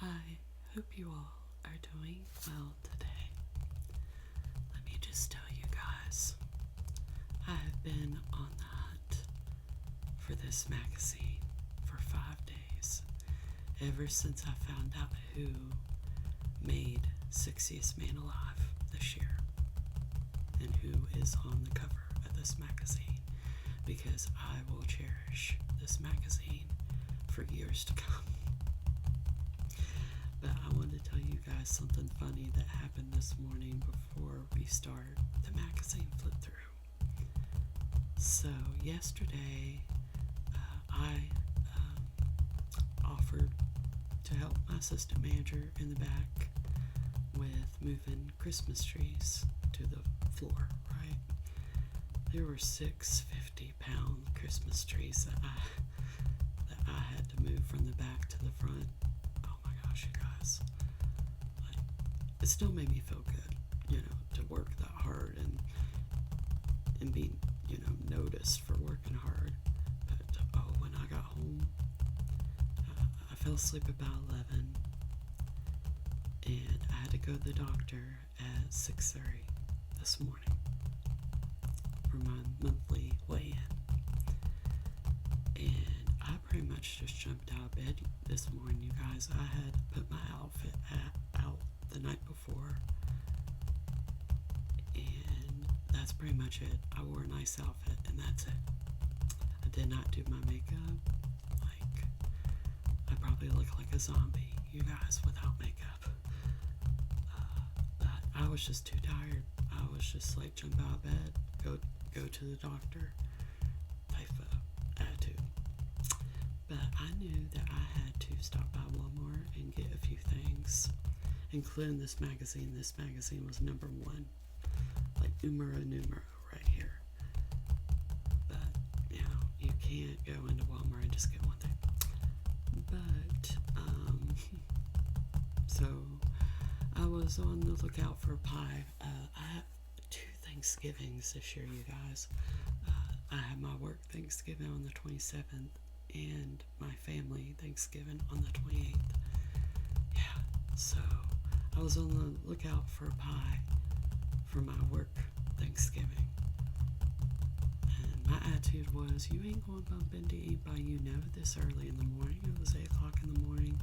I hope you all are doing well today. Let me just tell you guys, I have been on the hunt for this magazine for 5 days, ever since I found out who made Sexiest Man Alive this year and who is on the cover of this magazine, because I will cherish this magazine for years to come. But I want to tell you guys something funny that happened this morning before we start the magazine flip through. So yesterday, I offered to help my assistant manager in the back with moving Christmas trees to the floor, right? There were 6 50-pound Christmas trees that I had to move from the back to the front. Oh my gosh, you guys. Like, it still made me feel good, to work that hard and be, noticed for working hard. But, when I got home, I fell asleep about 11, and I had to go to the doctor at 6:30 this morning for my monthly weigh-in. And I pretty much just jumped out of bed this morning, you guys. I had put my outfit out the night before, and that's pretty much it. I wore a nice outfit, and that's it. I did not do my makeup. Like, I probably look like a zombie, you guys, without makeup. But I was just too tired. I was just like, jump out of bed, go to the doctor type of attitude. But I knew that I had to stop by Walmart and get a few things, including this magazine. This magazine was number 1, like numero right here. But, you can't go into Walmart and just get one thing. But, so I was on the lookout for a pie. I have 2 Thanksgivings this year, you guys. I have my work Thanksgiving on the 27th and my family Thanksgiving on the 28th. Yeah, so I was on the lookout for a pie for my work Thanksgiving. And my attitude was, you ain't going to bump into anybody you know this early in the morning. It was 8 o'clock in the morning.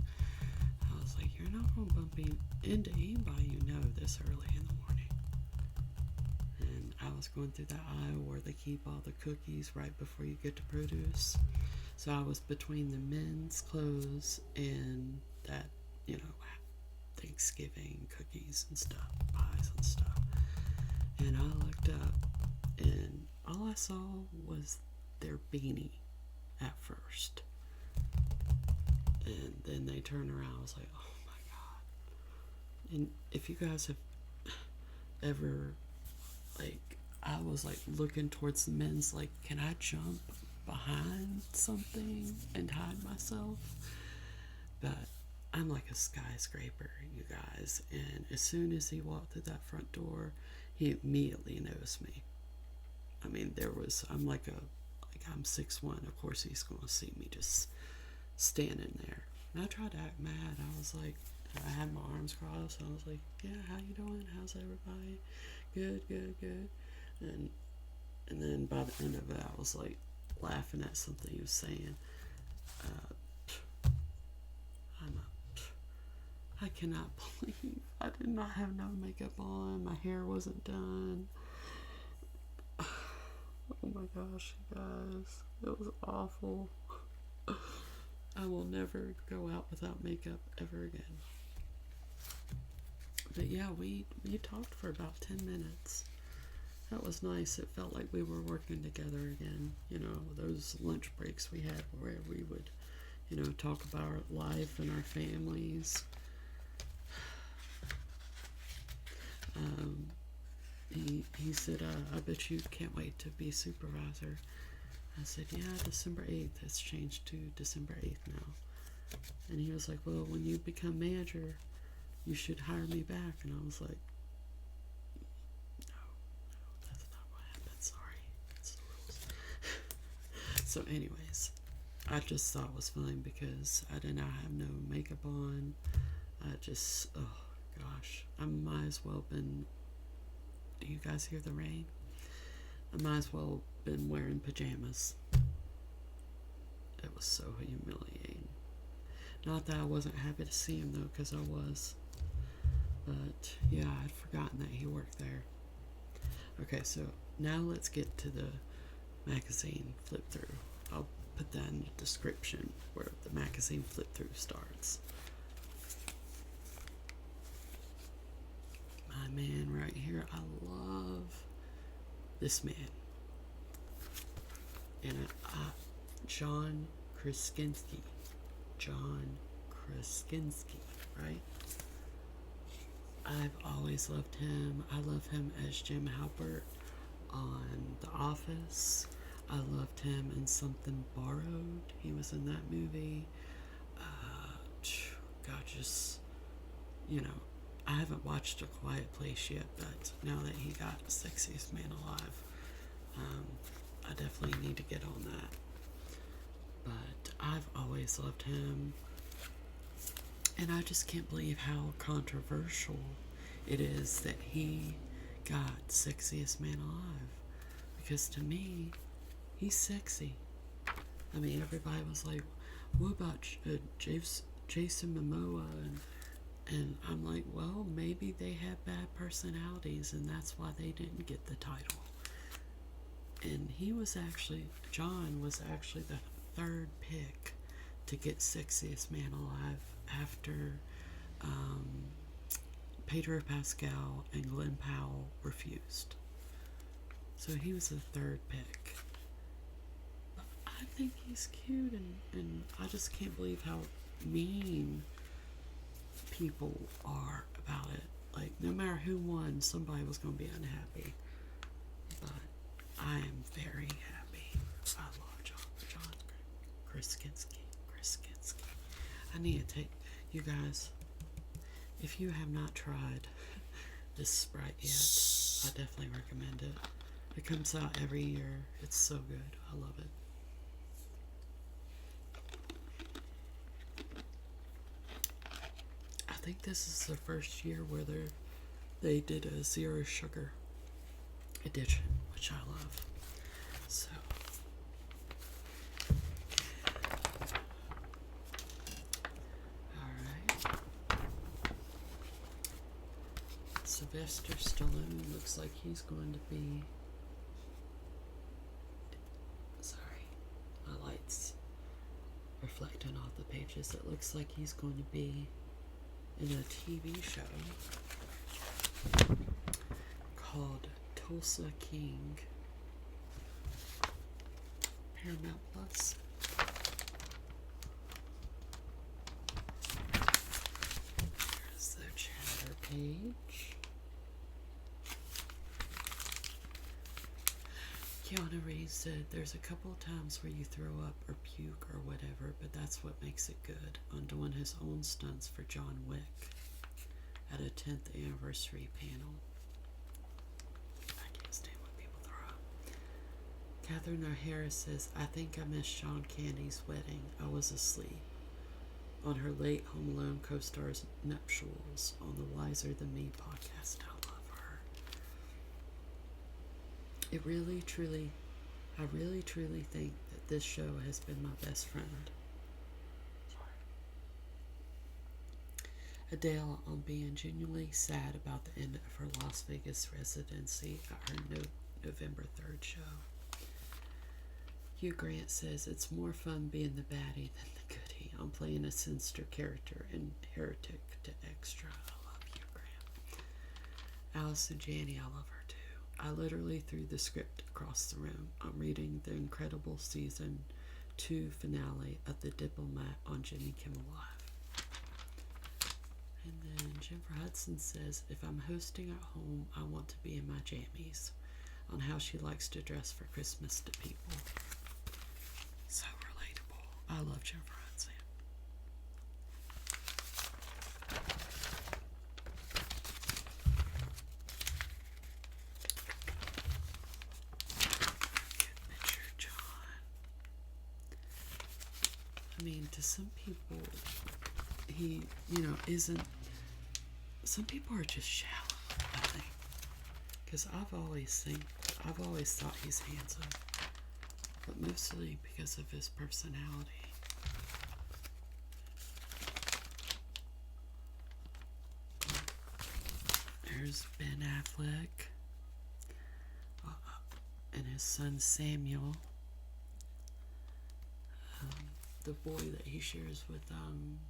I was like, you're not going to bump into anybody you know this early in the morning. And I was going through that aisle where they keep all the cookies right before you get to produce. So I was between the men's clothes and that, Thanksgiving cookies and stuff, pies and stuff. And I looked up, and all I saw was their beanie at first. And then they turned around. I was like, oh my God. And if you guys have ever, I was looking towards the men's, can I jump behind something and hide myself? But I'm like a skyscraper, you guys. And as soon as he walked through that front door, he immediately noticed me. I mean, I'm I'm 6'1". Of course he's going to see me just standing there. And I tried to act mad. I was like, I had my arms crossed. I was like, yeah, how you doing? How's everybody? Good. And then by the end of it, I was laughing at something he was saying. I cannot believe I did not have no makeup on. My hair wasn't done. Oh my gosh, you guys. It was awful. I will never go out without makeup ever again. But yeah, we talked for about 10 minutes. That was nice. It felt like we were working together again. Those lunch breaks we had where we would, talk about our life and our families. He said, I bet you can't wait to be supervisor. I said, yeah, December 8th. It's changed to December 8th now. And he was like, well, when you become manager, you should hire me back. And I was like, no, that's not what happened. Sorry. It's the rules. So anyways, I just thought it was funny because I did not have no makeup on. I just, oh gosh, I might as well been. Do you guys hear the rain? I might as well been wearing pajamas. It was so humiliating. Not that I wasn't happy to see him though, because I was. But yeah, I'd forgotten that he worked there. Okay, so now let's get to the magazine flip through. I'll put that in the description where the magazine flip through starts. My man right here, I love this man. And John Krasinski. John Krasinski, right? I've always loved him. I love him as Jim Halpert on The Office. I loved him in Something Borrowed. He was in that movie. God, just, you know, I haven't watched A Quiet Place yet, but now that he got Sexiest Man Alive, I definitely need to get on that. But I've always loved him. And I just can't believe how controversial it is that he got Sexiest Man Alive. Because to me, he's sexy. I mean, everybody was like, what about Jason Momoa? And I'm like, well, maybe they have bad personalities and that's why they didn't get the title. And John was actually the third pick to get Sexiest Man Alive after Pedro Pascal and Glenn Powell refused. So he was the third pick. But I think he's cute, and I just can't believe how mean people are about it. Like, no matter who won, somebody was going to be unhappy. But I am very happy. I love John Krasinski. I need to take, you guys, if you have not tried this Sprite yet, I definitely recommend it. It comes out every year. It's so good. I love it. I think this is the first year where they did a zero sugar edition, which I love. So, alright. Sylvester Stallone looks like he's going to be. Sorry, my lights reflecting off the pages. It looks like he's going to be in a TV show called Tulsa King. Paramount Plus. There's the chatter page. Keanu Reeves said, there's a couple of times where you throw up or puke or whatever, but that's what makes it good. On doing his own stunts for John Wick at a 10th anniversary panel. I can't stand when people throw up. Catherine O'Hara says, I think I missed Sean Candy's wedding. I was asleep. On her late Home Alone co-star's nuptials on the Wiser Than Me podcast. I love her. I really truly think that this show has been my best friend. Adele on being genuinely sad about the end of her Las Vegas residency at her November 3rd show. Hugh Grant says, it's more fun being the baddie than the goodie. I'm playing a sinister character in Heretic to Extra. I love Hugh Grant. Allison Janney, I love her too. I literally threw the script across the room. I'm reading the incredible season 2 finale of The Diplomat on Jimmy Kimmel Live. And then Jennifer Hudson says, if I'm hosting at home, I want to be in my jammies, on how she likes to dress for Christmas to people. So relatable. I love Jennifer Hudson. Good picture, John. to some people, he, isn't. Some people are just shallow, I think. Because I've always thought he's handsome. But mostly because of his personality. There's Ben Affleck and his son Samuel. The boy that he shares with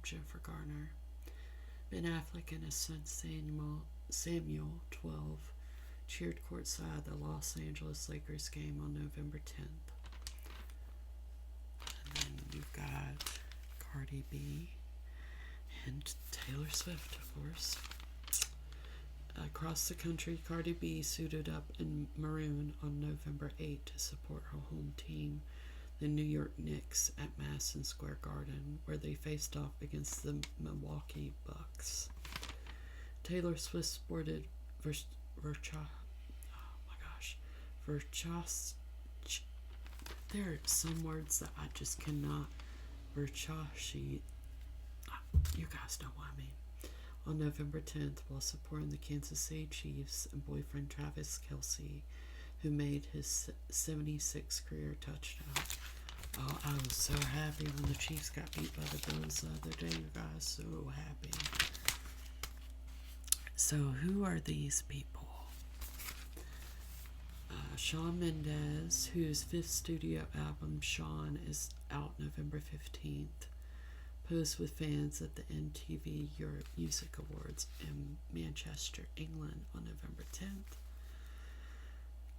Jennifer Garner. Ben Affleck and his son Samuel, 12, cheered courtside the Los Angeles Lakers game on November 10th. And then you've got Cardi B and Taylor Swift, of course. Across the country, Cardi B suited up in maroon on November 8th to support her home team, the New York Knicks, at Madison Square Garden, where they faced off against the Milwaukee Bucks. Taylor Swift sported there are some words that I just cannot. Versace. You guys know what I mean. On November 10th, while supporting the Kansas City Chiefs and boyfriend Travis Kelce, who made his 76th career touchdown. Oh, I was so happy when the Chiefs got beat by the Bills the other day, you guys. So happy. So, who are these people? Shawn Mendes, whose fifth studio album, Shawn, is out November 15th, posed with fans at the MTV Europe Music Awards in Manchester, England on November 10th.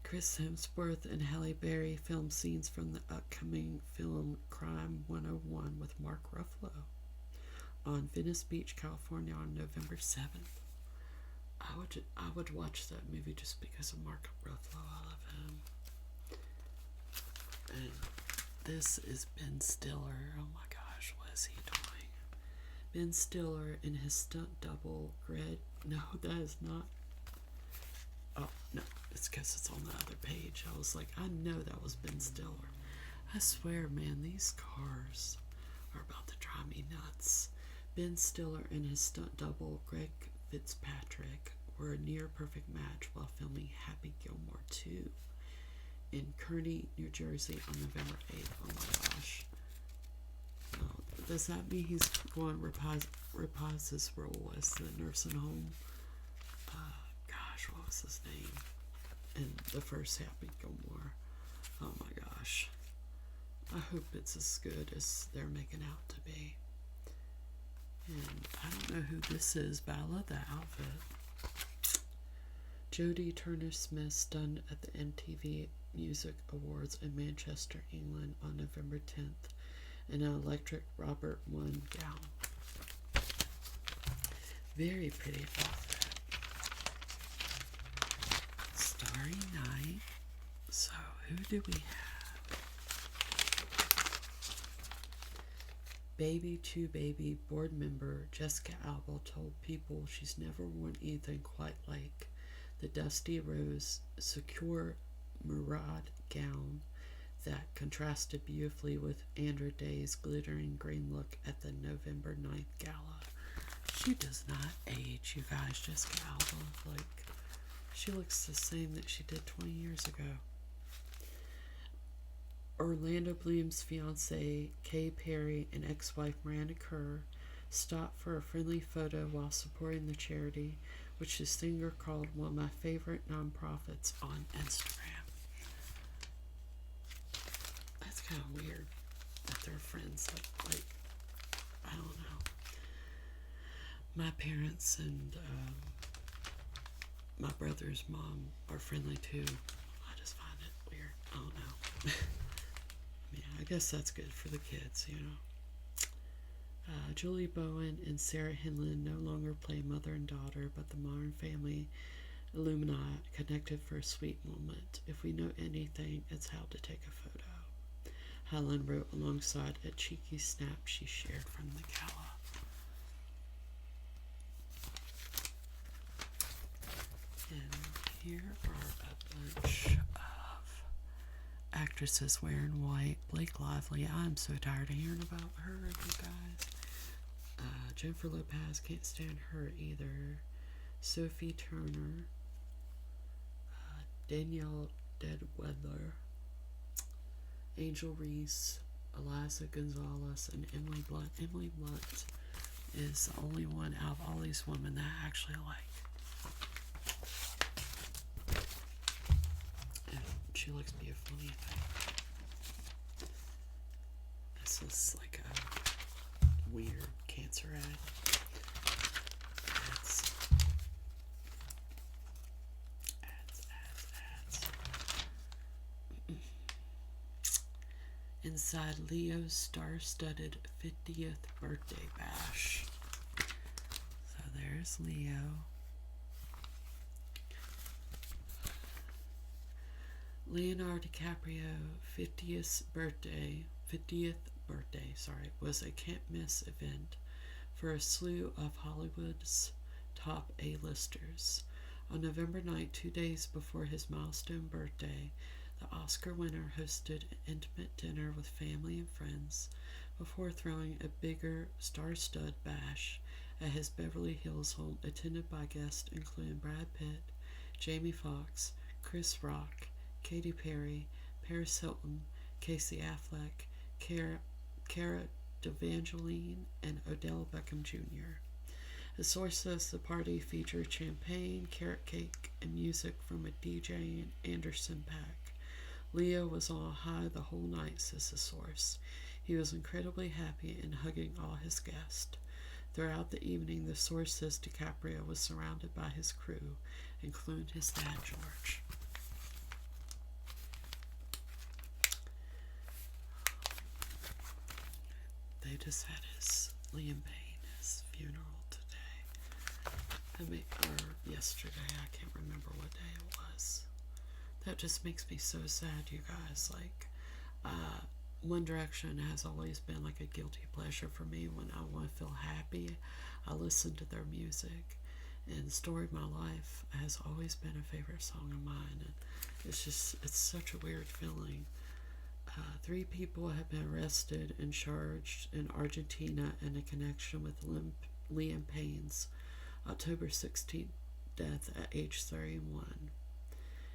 Chris Hemsworth and Halle Berry filmed scenes from the upcoming film Crime 101 with Mark Ruffalo on Venice Beach, California on November 7th. I would watch that movie just because of Mark Ruffalo. I love him. And this is Ben Stiller. Oh my gosh, what is he doing? Ben Stiller and his stunt double, Greg. No, that is not. Oh, no, it's because it's on the other page. I was like, I know that was Ben Stiller. I swear, man, these cars are about to drive me nuts. Ben Stiller and his stunt double, Greg Fitzpatrick, were a near-perfect match while filming Happy Gilmore 2 in Kearney, New Jersey on November 8th. Oh my gosh. Does that mean he's going to reprise his role as the nursing home? What was his name? In the first Happy Gilmore. Oh my gosh. I hope it's as good as they're making out to be. And I don't know who this is, but I love that outfit. Jodie Turner-Smith stunned at the MTV Music Awards in Manchester, England on November 10th in an electric Robert I gown. Very pretty outfit. Starry Night. So, who do we have? Baby 2 Baby board member Jessica Alba told People she's never worn anything quite like the Dusty Rose Secure Murad gown that contrasted beautifully with Andra Day's glittering green look at the November 9th gala. She does not age, you guys. Jessica Alba, she looks the same that she did 20 years ago. Orlando Bloom's fiancé, Kay Perry, and ex-wife Miranda Kerr stopped for a friendly photo while supporting the charity, which the singer called one of my favorite nonprofits on Instagram. That's kind of weird that they're friends. I don't know. My parents and my brother's mom are friendly too. I just find it weird. I don't know. Yeah, I guess that's good for the kids, Julie Bowen and Sarah Hinlin no longer play mother and daughter, but the Modern Family Illuminati connected for a sweet moment. If we know anything, it's how to take a photo. Helen wrote alongside a cheeky snap she shared from the gala. And here are a bunch of actors actresses wearing white. Blake Lively, I'm so tired of hearing about her, you guys. Jennifer Lopez, can't stand her either. Sophie Turner, Danielle Deadweather, Angel Reese, Eliza Gonzalez, and Emily Blunt. Emily Blunt is the only one out of all these women that I actually like. And she looks beautiful in anything. This is like a weird cancer ad. Ads. Inside Leo's star-studded 50th birthday bash. So there's Leo. Leonardo DiCaprio 50th birthday, was a can't-miss event for a slew of Hollywood's top A-listers. On November 9th, 2 days before his milestone birthday, the Oscar winner hosted an intimate dinner with family and friends before throwing a bigger star-studded bash at his Beverly Hills home, attended by guests including Brad Pitt, Jamie Foxx, Chris Rock, Katy Perry, Paris Hilton, Casey Affleck, Cara Delevingne, and Odell Beckham Jr. The source says the party featured champagne, carrot cake, and music from a DJ and Anderson .Paak. Leo was on a high the whole night, says the source. He was incredibly happy and hugging all his guests. Throughout the evening, the source says DiCaprio was surrounded by his crew, including his dad, George. They just had Liam Payne, his funeral today. Or yesterday, I can't remember what day it was. That just makes me so sad, you guys. Like, One Direction has always been like a guilty pleasure for me. When I want to feel happy, I listen to their music. And the Story of My Life has always been a favorite song of mine. And it's such a weird feeling. 3 people have been arrested and charged in Argentina in a connection with Liam Payne's October 16th death at age 31.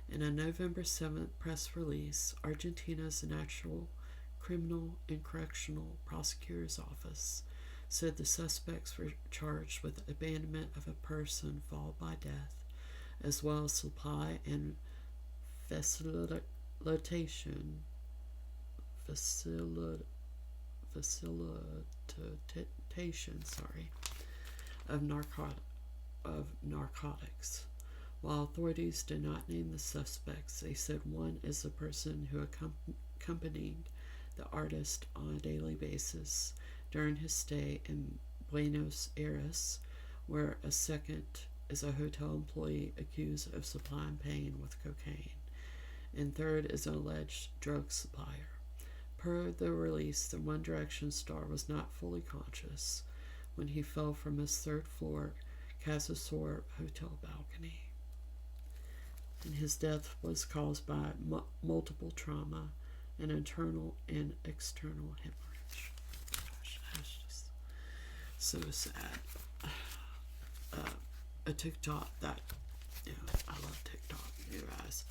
In a November 7th press release, Argentina's National Criminal and Correctional Prosecutor's Office said the suspects were charged with abandonment of a person followed by death, as well as supply and facilitation of narcotics. While authorities did not name the suspects, they said one is the person who accompanied the artist on a daily basis during his stay in Buenos Aires, where a second is a hotel employee accused of supplying Payne with cocaine, and third is an alleged drug supplier. Per the release, the One Direction star was not fully conscious when he fell from his third-floor Casasor hotel balcony. And his death was caused by multiple trauma and internal and external hemorrhage. Gosh, that's just so sad. A TikTok that, I love TikTok, you guys.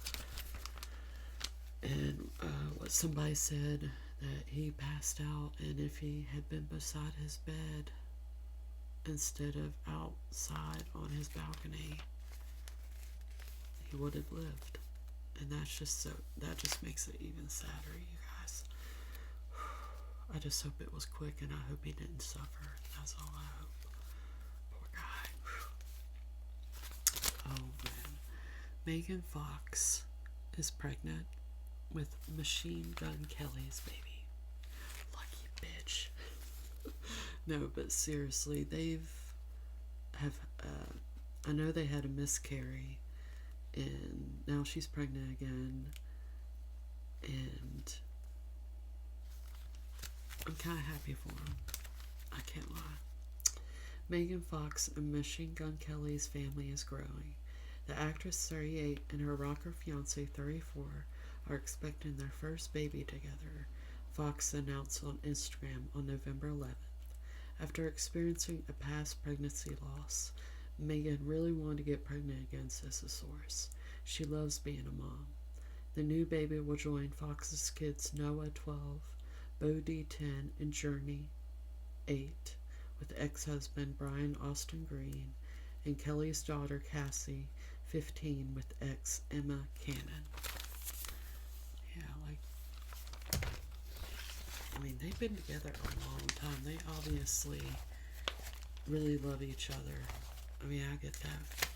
And what somebody said that he passed out, and if he had been beside his bed instead of outside on his balcony, he would have lived. And that just makes it even sadder, you guys. I just hope it was quick, and I hope he didn't suffer. That's all I hope. Poor guy. Oh man. Megan Fox is pregnant with Machine Gun Kelly's baby. Lucky bitch. No, but seriously, I know they had a miscarry, and now she's pregnant again, and I'm kind of happy for him. I can't lie. Megan Fox and Machine Gun Kelly's family is growing. The actress, 38, and her rocker fiance, 34, are expecting their first baby together, Fox announced on Instagram on November 11th. After experiencing a past pregnancy loss, Megan really wanted to get pregnant again, says the source. She loves being a mom. The new baby will join Fox's kids Noah, 12, Bodie, 10, and Journey, 8, with ex-husband Brian Austin Green, and Kelly's daughter Cassie, 15, with ex Emma Cannon. Yeah, they've been together a long time. They obviously really love each other. I get that.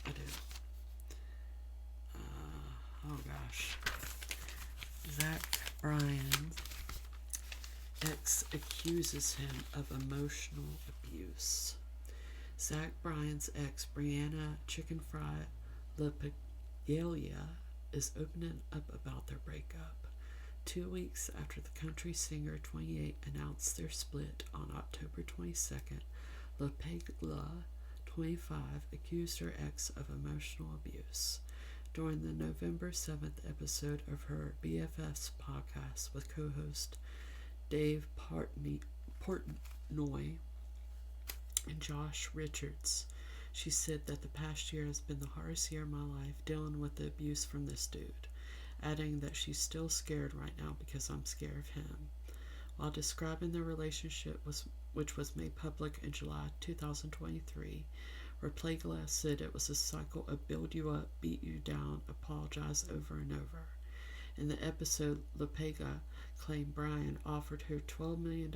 I do. Oh gosh. Zach Bryan's ex accuses him of emotional abuse. Zach Bryan's ex, Brianna Chicken Fry LaPaglia, is opening up about their breakup. 2 weeks after the country singer, 28, announced their split on October 22nd, LaPaglia, 25, accused her ex of emotional abuse. During the November 7th episode of her BFF's podcast with co-host Dave Portnoy and Josh Richards, she said that the past year has been the hardest year of my life dealing with the abuse from this dude, adding that she's still scared right now because I'm scared of him. While describing their relationship, which was made public in July 2023, Rapaglia said it was a cycle of build you up, beat you down, apologize over and over. In the episode, LaPaglia claimed Brian offered her $12 million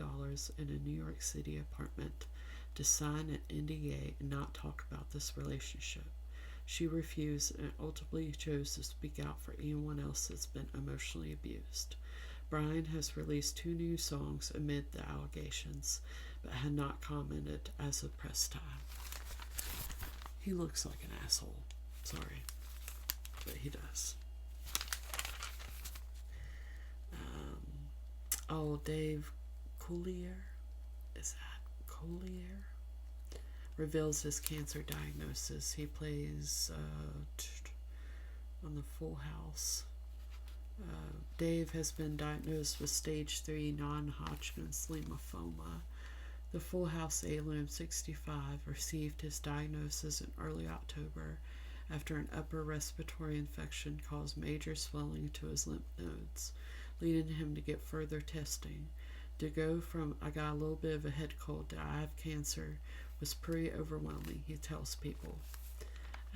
in a New York City apartment to sign an NDA and not talk about this relationship. She refused and ultimately chose to speak out for anyone else that's been emotionally abused. Brian has released 2 new songs amid the allegations, but had not commented as of press time. He looks like an asshole. Sorry. But he does. Dave Coulier, is that Coulier? Reveals his cancer diagnosis. He plays on the Full House. Dave has been diagnosed with stage 3 non-Hodgkin's lymphoma. The Full House alum, 65, received his diagnosis in early October after an upper respiratory infection caused major swelling to his lymph nodes, leading him to get further testing. To go from I got a little bit of a head cold to I have cancer was pretty overwhelming, he tells People.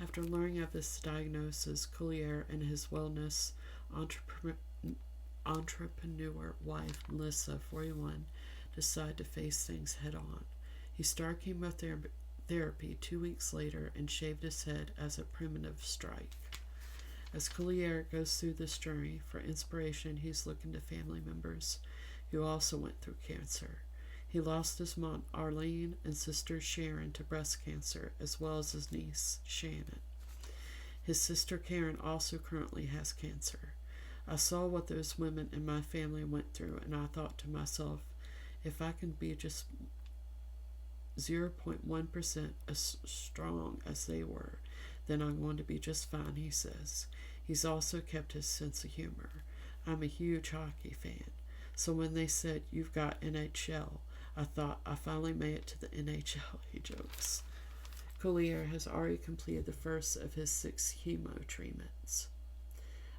After learning of this diagnosis, Coulier and his wellness entrepreneur wife, Melissa, 41, decided to face things head on. He started chemotherapy 2 weeks later and shaved his head as a primitive strike. As Coulier goes through this journey, for inspiration, he's looking to family members who also went through cancer. He lost his mom, Arlene, and sister Sharon to breast cancer, as well as his niece, Shannon. His sister Karen also currently has cancer. I saw what those women in my family went through, and I thought to myself, if I can be just 0.1% as strong as they were, then I'm going to be just fine, he says. He's also kept his sense of humor. I'm a huge hockey fan, so when they said, you've got NHL, I thought I finally made it to the NHL, he jokes. Coulier has already completed the first of his 6 chemo treatments.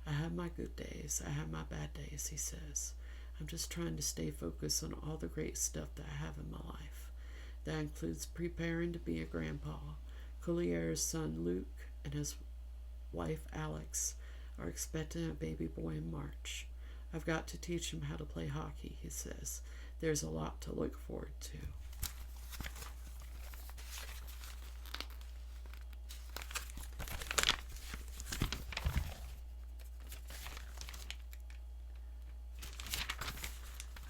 I have my good days, I have my bad days, he says. I'm just trying to stay focused on all the great stuff that I have in my life. That includes preparing to be a grandpa. Coulier's son Luke and his wife Alex are expecting a baby boy in March. I've got to teach him how to play hockey, he says. There's a lot to look forward to.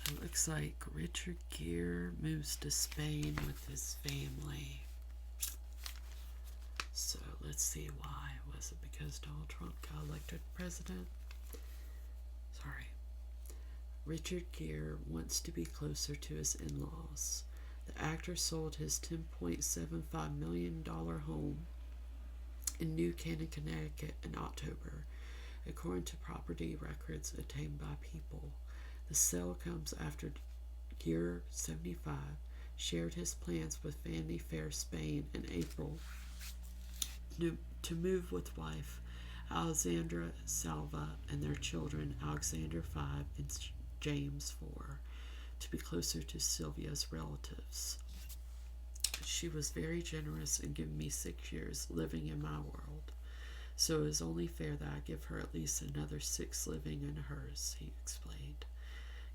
It looks like Richard Gere moves to Spain with his family. So let's see why. Was it because Donald Trump got elected president? Sorry. Richard Gere wants to be closer to his in-laws. The actor sold his $10.75 million home in New Canaan, Connecticut in October, According to property records obtained by People, the sale comes after Gear 75 shared his plans with Vanity Fair Spain in April to move with wife Alexandra Salva and their children Alexander 5 and James 4 to be closer to Sylvia's relatives. She was very generous in giving me 6 years living in my world, so it is only fair that I give her at least another 6 living in hers, he explained.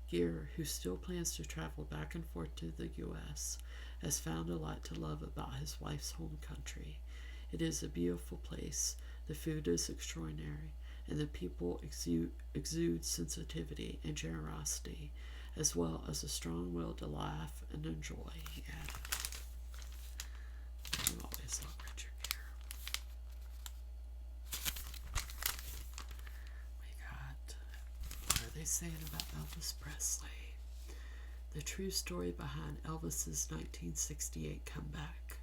Gere, who still plans to travel back and forth to the U.S., has found a lot to love about his wife's home country. It is a beautiful place, the food is extraordinary, and the people exude sensitivity and generosity, as well as a strong will to laugh and enjoy, he added. I always love Richard Gere. We got, what are they saying about Elvis Presley? The true story behind Elvis's 1968 comeback.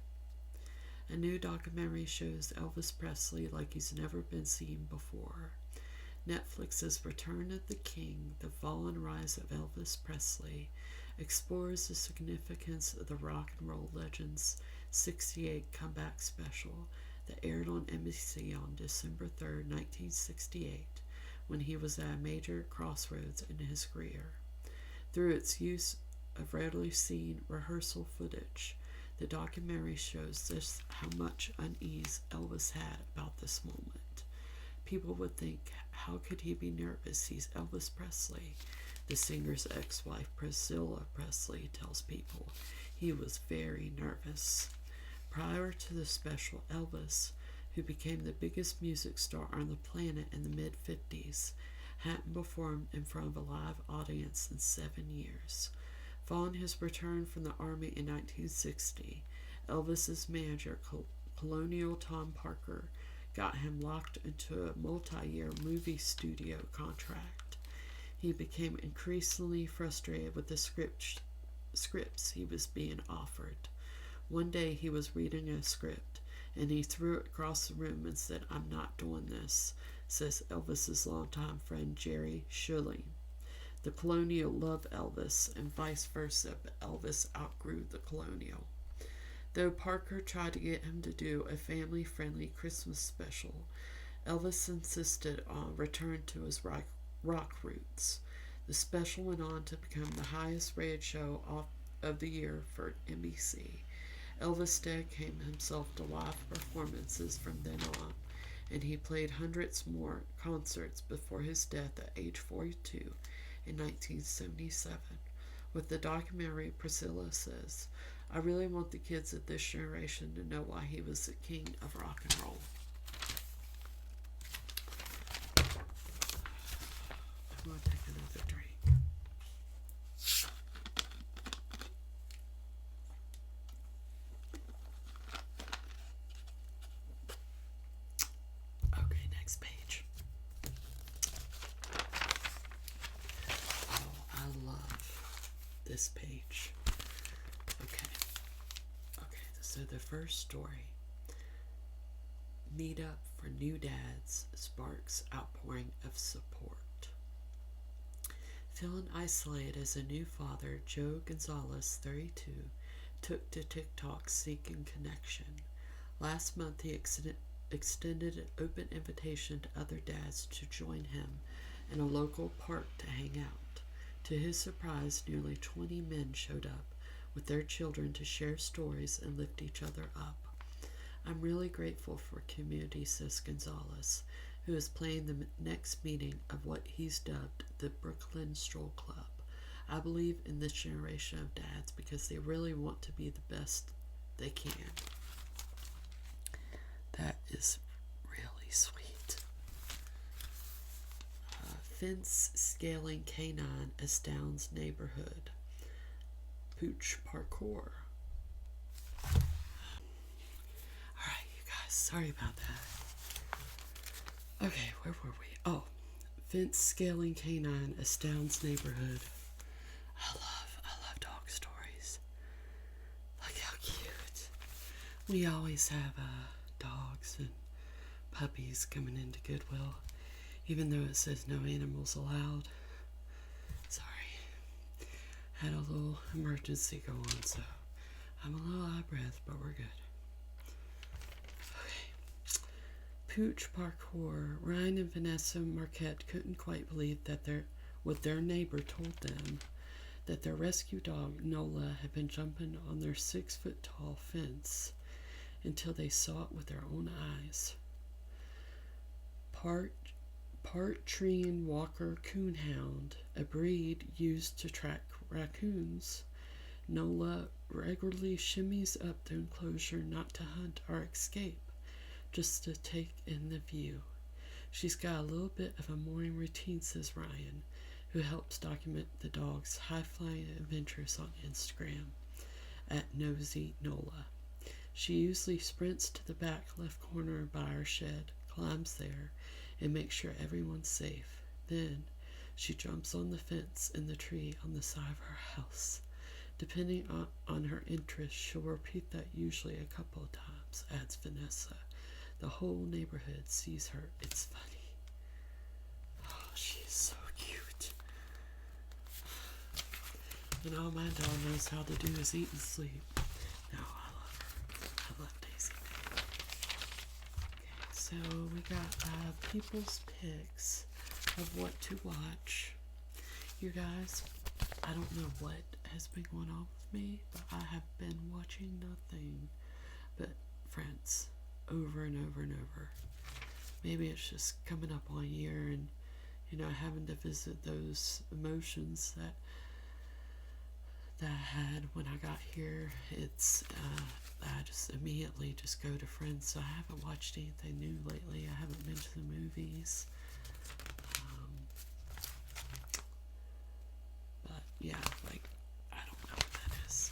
A new documentary shows Elvis Presley like he's never been seen before. Netflix's Return of the King, The Fall and Rise of Elvis Presley, explores the significance of the rock and roll legend's 68 comeback special that aired on NBC on December 3, 1968, when he was at a major crossroads in his career. Through its use of rarely seen rehearsal footage, the documentary shows just how much unease Elvis had about this moment. People would think, how could he be nervous? He's Elvis Presley. The singer's ex-wife, Priscilla Presley, tells People he was very nervous. Prior to the special, Elvis, who became the biggest music star on the planet in the mid-50s, hadn't performed in front of a live audience in 7 years. Following his return from the Army in 1960, Elvis's manager, Colonial Tom Parker, got him locked into a multi-year movie studio contract. He became increasingly frustrated with the scripts he was being offered. One day he was reading a script, and he threw it across the room and said, "I'm not doing this," says Elvis's longtime friend Jerry Schilling. The Colonial loved Elvis, and vice versa, but Elvis outgrew the Colonial. Though Parker tried to get him to do a family-friendly Christmas special, Elvis insisted on return to his rock roots. The special went on to become the highest-rated show of the year for NBC. Elvis dedicated himself to live performances from then on, and he played hundreds more concerts before his death at age 42 in 1977. With the documentary, Priscilla says, "I really want the kids of this generation to know why he was the king of rock and roll." I'm going to take another drink. Okay, next page. Oh, I love this page. Okay, so the first story. Meetup for new dads sparks outpouring of support. Feeling isolated as a new father, Joe Gonzalez, 32, took to TikTok seeking connection. Last month, he extended an open invitation to other dads to join him in a local park to hang out. To his surprise, nearly 20 men showed up with their children to share stories and lift each other up. "I'm really grateful for community," says Gonzalez, who is planning the next meeting of what he's dubbed the Brooklyn Stroll Club. "I believe in this generation of dads because they really want to be the best they can." That is really sweet. Fence scaling canine astounds neighborhood. Pooch parkour. Alright, you guys, sorry about that. Okay, where were we? Oh, fence scaling canine astounds neighborhood. I love dog stories. Look how cute. We always have dogs and puppies coming into Goodwill. even though it says no animals allowed. Sorry. Had a little emergency go on, so I'm a little out of breath, but we're good. Okay. Pooch Parkour. Ryan and Vanessa Marquette couldn't quite believe that what their neighbor told them, that their rescue dog, Nola, had been jumping on their 6-foot-tall fence until they saw it with their own eyes. Part Treeing Walker Coonhound, a breed used to track raccoons, Nola regularly shimmies up the enclosure not to hunt or escape, just to take in the view. She's got a little bit of a morning routine, says Ryan, who helps document the dog's high-flying adventures on Instagram at Nosy Nola. She usually sprints to the back left corner by our shed, climbs there, and makes sure everyone's safe. Then she jumps on the fence in the tree on the side of her house. Depending on her interest, she'll repeat that usually a couple of times, adds Vanessa. The whole neighborhood sees her. It's funny. Oh, she's so cute. And all my dog knows how to do is eat and sleep. No, I love her. I love Daisy. Okay, so we got people's picks of what to watch. You guys, I don't know what has been going on with me, but I have been watching nothing but Friends over and over and over. Maybe it's just coming up on a year and, having to visit those emotions that I had when I got here. It's, I just immediately just go to Friends, so I haven't watched anything new lately. I haven't been to the movies. But yeah, I don't know what that is.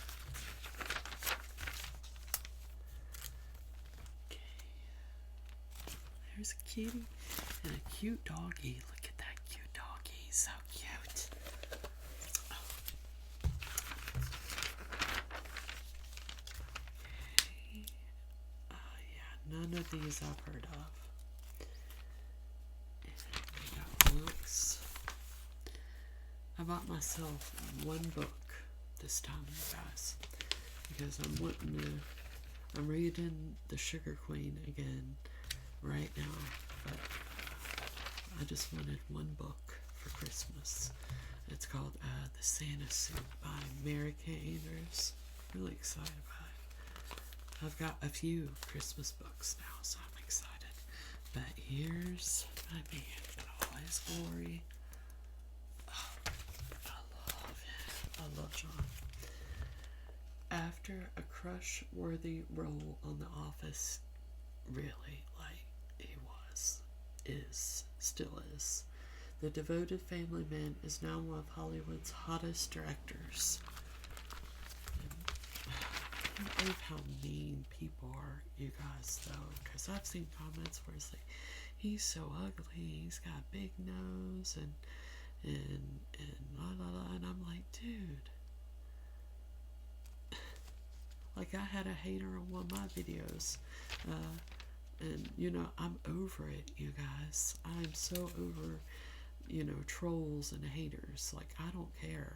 Okay. There's a kitty and a cute doggy. Look at that cute doggy. He's so cute. None of these I've heard of. And I got books. I bought myself one book this time, you guys, because I'm reading The Sugar Queen again right now, but I just wanted one book for Christmas. It's called The Santa Suit by Mary Kay Andrews. Really excited about it. I've got a few Christmas books now, so I'm excited. But here's my man in all his glory. Oh, I love him. I love John. After a crush-worthy role on The Office, really, still is. The devoted family man is now one of Hollywood's hottest directors. I can't believe how mean people are, you guys, though, because I've seen comments where it's like, he's so ugly, he's got a big nose, and la la la, and I'm like, dude. Like, I had a hater on one of my videos, and, I'm over it, you guys. I'm so over, trolls and haters. Like, I don't care.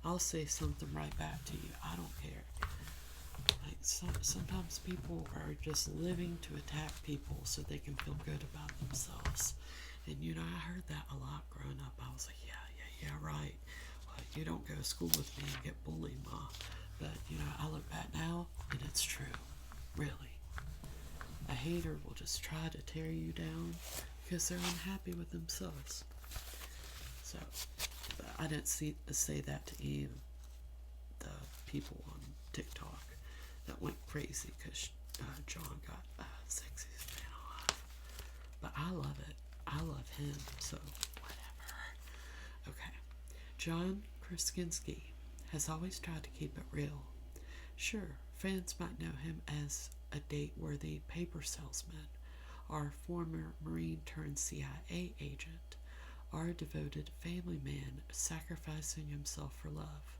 I'll say something right back to you. I don't care. Like, sometimes people are just living to attack people so they can feel good about themselves. And, I heard that a lot growing up. I was like, yeah, right. Well, you don't go to school with me and get bullied, Ma. But, I look back now, and it's true. Really. A hater will just try to tear you down because they're unhappy with themselves. So, but I didn't say that to any of the people on TikTok that went crazy because John got Sexiest Man Alive. But I love it. I love him, so whatever. Okay. John Krasinski has always tried to keep it real. Sure, fans might know him as a date-worthy paper salesman, or former Marine turned CIA agent, or a devoted family man sacrificing himself for love.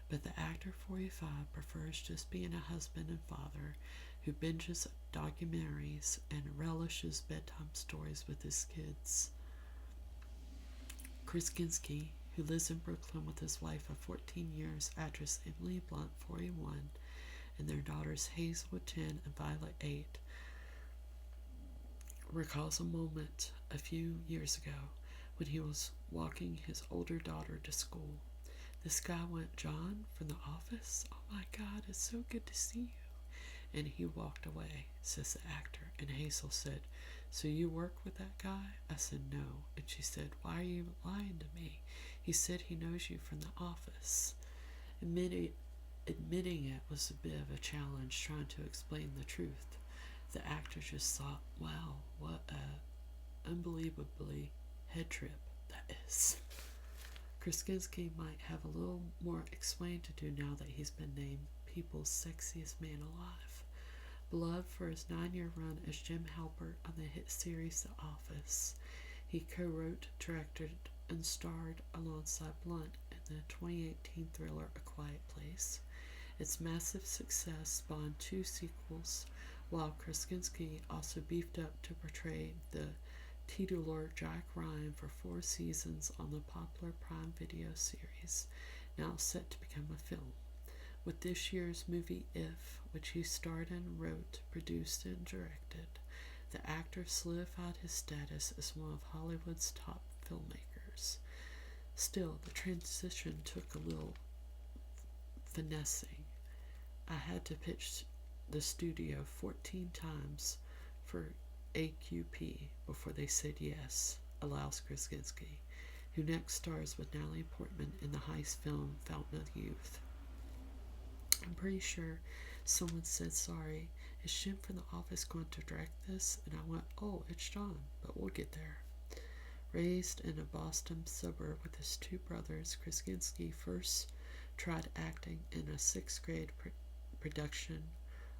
But the actor 45 prefers just being a husband and father who binges documentaries and relishes bedtime stories with his kids. Krasinski, who lives in Brooklyn with his wife of 14 years, actress Emily Blunt, 41, and their daughters Hazel, 10, and Violet, 8, recalls a moment a few years ago when he was walking his older daughter to school. This guy went, "John, from the office? Oh my God, it's so good to see you." And he walked away, says the actor. And Hazel said, "So you work with that guy?" I said, "No." And she said, "Why are you lying to me? He said he knows you from the office." Admitting it was a bit of a challenge trying to explain the truth. The actor just thought, wow, what a unbelievably head trip that is. Krasinski might have a little more explaining to do now that he's been named People's Sexiest Man Alive. Beloved for his 9-year run as Jim Halpert on the hit series The Office, he co-wrote, directed, and starred alongside Blunt in the 2018 thriller A Quiet Place. Its massive success spawned 2 sequels, while Krasinski also beefed up to portray the titular Jack Ryan for 4 seasons on the popular Prime Video series, now set to become a film. With this year's movie If, which he starred in, wrote, produced, and directed, the actor solidified his status as one of Hollywood's top filmmakers. Still, the transition took a little finessing. I had to pitch the studio 14 times for AQP before they said yes, allows Krasinski, who next stars with Natalie Portman in the heist film Fountain of Youth. I'm pretty sure someone said, "Sorry, is Jim from The Office going to direct this?" And I went, "Oh, it's John, but we'll get there." Raised in a Boston suburb with his 2 brothers, Krasinski first tried acting in a 6th grade production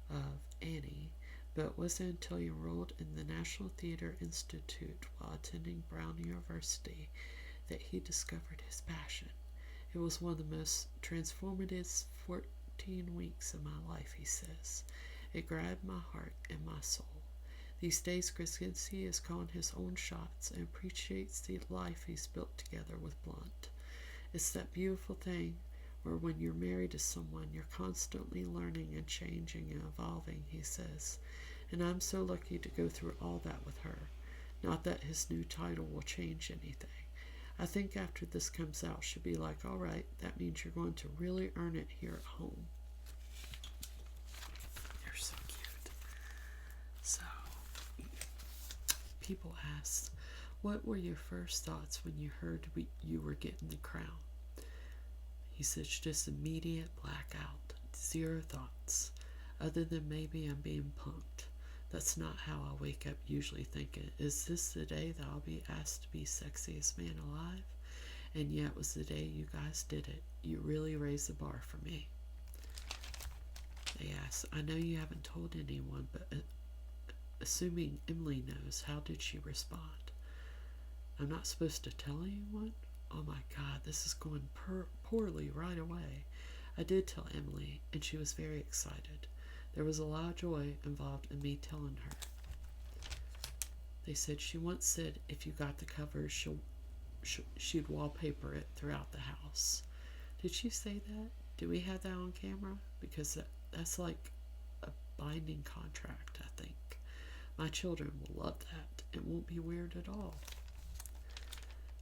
of Annie, but it wasn't until he enrolled in the National Theater Institute while attending Brown University that he discovered his passion. It was one of the most transformative 14 weeks of my life, he says. It grabbed my heart and my soul. These days, Krasinski is calling his own shots and appreciates the life he's built together with Blunt. It's that beautiful thing where when you're married to someone, you're constantly learning and changing and evolving, he says. And I'm so lucky to go through all that with her. Not that his new title will change anything. I think after this comes out, she'll be like, "All right, that means you're going to really earn it here at home." They're so cute. So, people ask, what were your first thoughts when you heard you were getting the crown? He says, just immediate blackout. 0 thoughts. Other than maybe I'm being punked. That's not how I wake up usually thinking, is this the day that I'll be asked to be sexiest man alive? And yet it was the day you guys did it. You really raised the bar for me. They ask, I know you haven't told anyone, but assuming Emily knows, how did she respond? I'm not supposed to tell anyone? Oh my God, this is going poorly right away. I did tell Emily, and she was very excited. There was a lot of joy involved in me telling her. They said she once said if you got the cover, she'd wallpaper it throughout the house. Did she say that? Do we have that on camera? Because that's like a binding contract, I think. My children will love that. It won't be weird at all.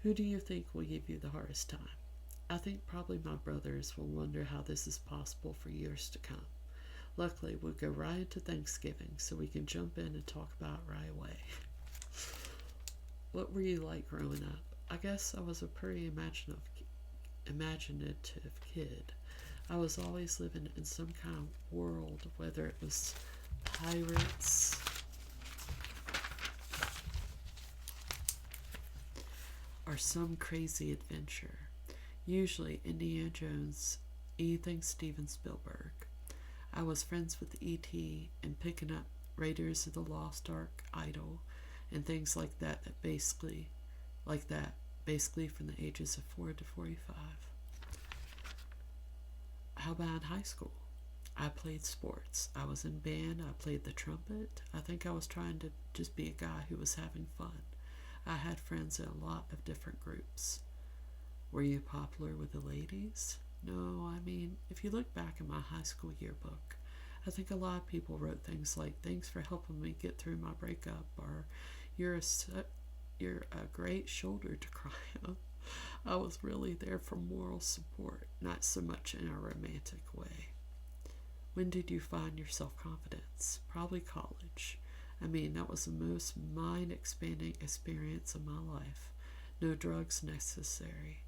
Who do you think will give you the hardest time? I think probably my brothers will wonder how this is possible for years to come. Luckily, we'll go right into Thanksgiving, so we can jump in and talk about it right away. What were you like growing up? I guess I was a pretty imaginative kid. I was always living in some kind of world, whether it was pirates, or some crazy adventure. Usually Indiana Jones, anything Steven Spielberg. I was friends with E.T. and picking up Raiders of the Lost Ark, Idol, and things like that basically from the ages of 4 to 45. How about in high school? I played sports. I was in band. I played the trumpet. I think I was trying to just be a guy who was having fun. I had friends in a lot of different groups. Were you popular with the ladies? No, I mean, if you look back at my high school yearbook, I think a lot of people wrote things like, thanks for helping me get through my breakup, or you're a great shoulder to cry on. I was really there for moral support, not so much in a romantic way. When did you find your self-confidence? Probably college. I mean, that was the most mind-expanding experience of my life. No drugs necessary.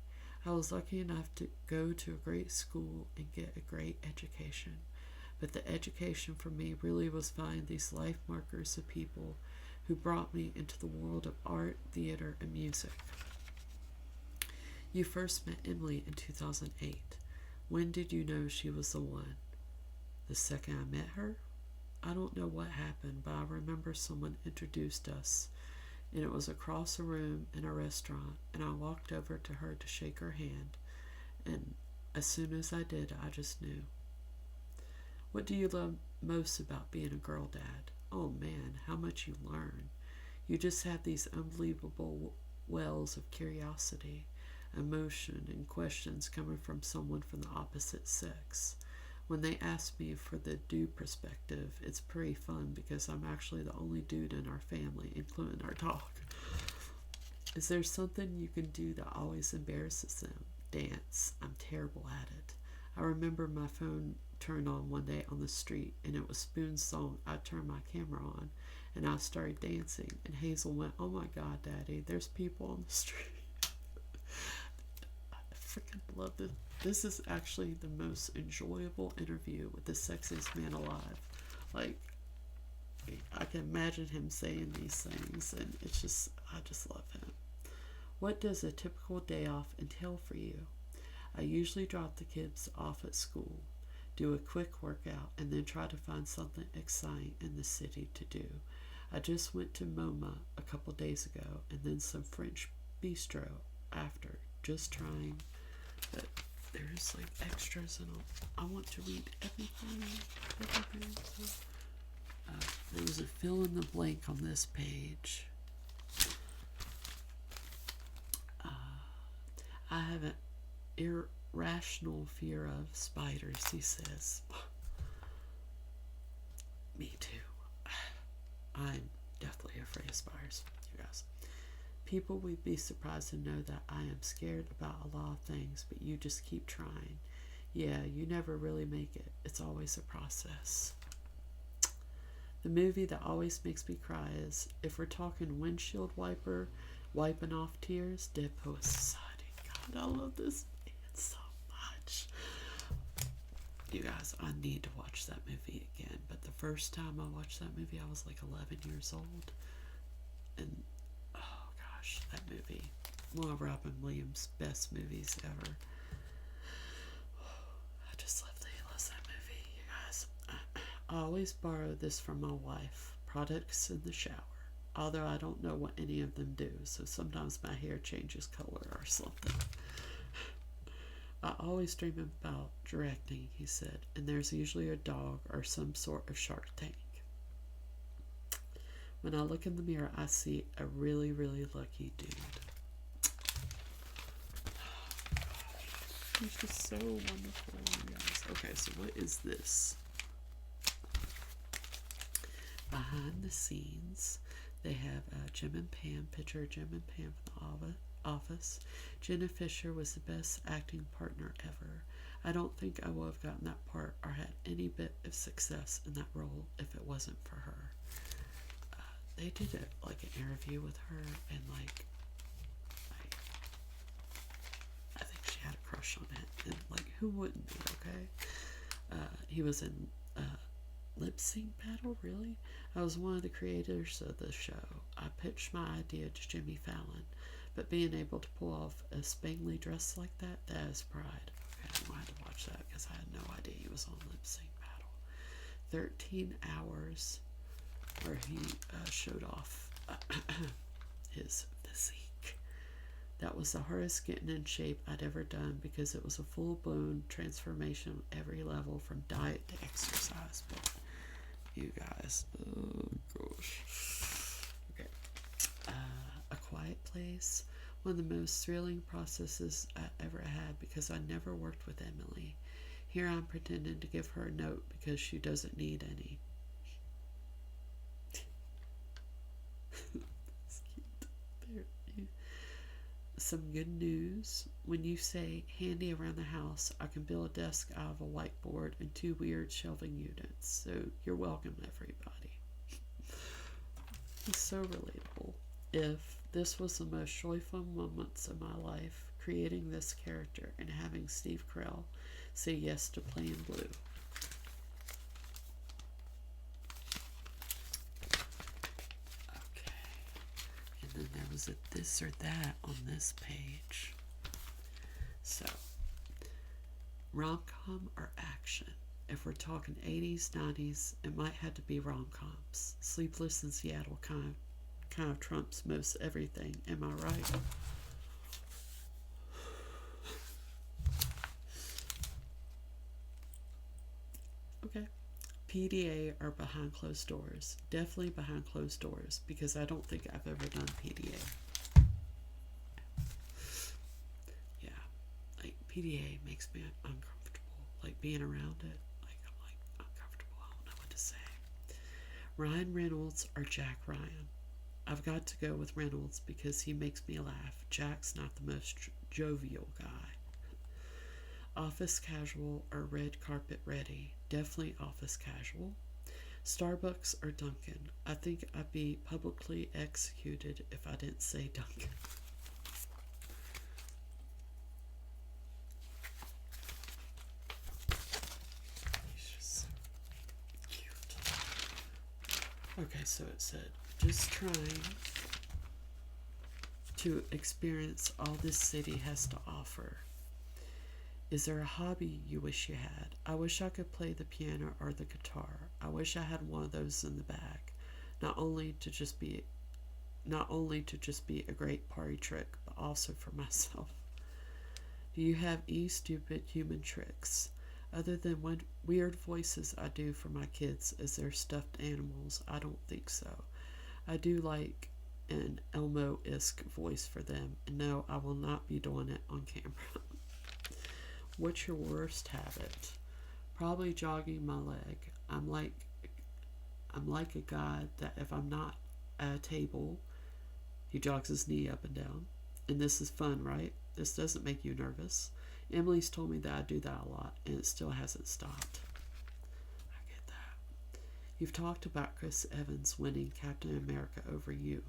I was lucky enough to go to a great school and get a great education. But the education for me really was finding these life markers of people who brought me into the world of art, theater, and music. You first met Emily in 2008. When did you know she was the one? The second I met her? I don't know what happened, but I remember someone introduced us, and it was across a room in a restaurant, and I walked over to her to shake her hand, and as soon as I did, I just knew. What do you love most about being a girl dad? Oh man, how much you learn. You just have these unbelievable wells of curiosity, emotion, and questions coming from someone from the opposite sex. When they ask me for the dude perspective, it's pretty fun because I'm actually the only dude in our family, including our dog. Is there something you can do that always embarrasses them? Dance. I'm terrible at it. I remember my phone turned on one day on the street, and it was Spoon's song. I turned my camera on, and I started dancing, and Hazel went, "Oh my God, Daddy, there's people on the street." I freaking love this. This is actually the most enjoyable interview with the sexiest man alive. Like, I can imagine him saying these things, and I just love him. What does a typical day off entail for you? I usually drop the kids off at school, do a quick workout, and then try to find something exciting in the city to do. I just went to MoMA a couple days ago, and then some French bistro after, just trying. But there's like extras, and I want to read everything. There was a fill in the blank on this page. I have an irrational fear of spiders, he says. Me too. I'm definitely afraid of spiders, you guys. People would be surprised to know that I am scared about a lot of things, but you just keep trying. Yeah, you never really make it. It's always a process. The movie that always makes me cry is, if we're talking windshield wiper, wiping off tears, Dead Poets Society. God, I love this man so much. You guys, I need to watch that movie again. But the first time I watched that movie, I was like 11 years old. And, oh gosh, that movie. One of Robin Williams' best movies ever. I just love that he loves that movie, you guys. I always borrow this from my wife. Products in the shower. Although I don't know what any of them do, so sometimes my hair changes color or something. I always dream about directing, he said, and there's usually a dog or some sort of Shark Tank. When I look in the mirror, I see a really, really lucky dude. He's just so wonderful, you guys. Okay, so what is this? Behind the scenes, they have Jim and Pam, picture of Jim and Pam from the Office. Jenna Fisher was the best acting partner ever. I don't think I would have gotten that part or had any bit of success in that role if it wasn't for her. They did an interview with her, and I think she had a crush on it, and who wouldn't be, okay? He was in Lip Sync Battle, really? I was one of the creators of the show. I pitched my idea to Jimmy Fallon, but being able to pull off a spangly dress like that is pride. Okay, I'm going to have to watch that because I had no idea he was on Lip Sync Battle. 13 hours where he showed off his physique. That was the hardest getting in shape I'd ever done because it was a full-blown transformation on every level from diet to exercise. But you guys, oh gosh. Okay. A Quiet Place. One of the most thrilling processes I ever had because I never worked with Emily. Here I'm pretending to give her a note because she doesn't need any. That's cute. There. Some good news. When you say handy around the house, I can build a desk out of a whiteboard and 2 weird shelving units. So you're welcome, everybody. It's so relatable. If this was the most joyful moments of my life, creating this character and having Steve Carell say yes to playing Blue. Okay. And then there was a this or that on this page. So, rom-com or action? If we're talking 80s, 90s, it might have to be rom-coms. Sleepless in Seattle kind of trumps most everything. Am I right? Okay. PDA or behind closed doors? Definitely behind closed doors because I don't think I've ever done PDA. Yeah. Like PDA makes me uncomfortable. Like being around it. I'm like uncomfortable. I don't know what to say. Ryan Reynolds or Jack Ryan? I've got to go with Reynolds because he makes me laugh. Jack's not the most jovial guy. Office casual or red carpet ready? Definitely office casual. Starbucks or Dunkin'? I think I'd be publicly executed if I didn't say Dunkin'. He's just so cute. Okay, so it said, just trying to experience all this city has to offer. Is there a hobby you wish you had? I wish I could play the piano or the guitar. I wish I had one of those in the bag. Not only to just be a great party trick, but also for myself. Do you have any stupid human tricks? Other than weird voices I do for my kids as their stuffed animals, I don't think so. I do like an Elmo-esque voice for them, and no, I will not be doing it on camera. What's your worst habit? Probably jogging my leg. I'm like a guy that if I'm not at a table, he jogs his knee up and down. And this is fun, right? This doesn't make you nervous. Emily's told me that I do that a lot, and it still hasn't stopped. I get that. You've talked about Chris Evans winning Captain America over you.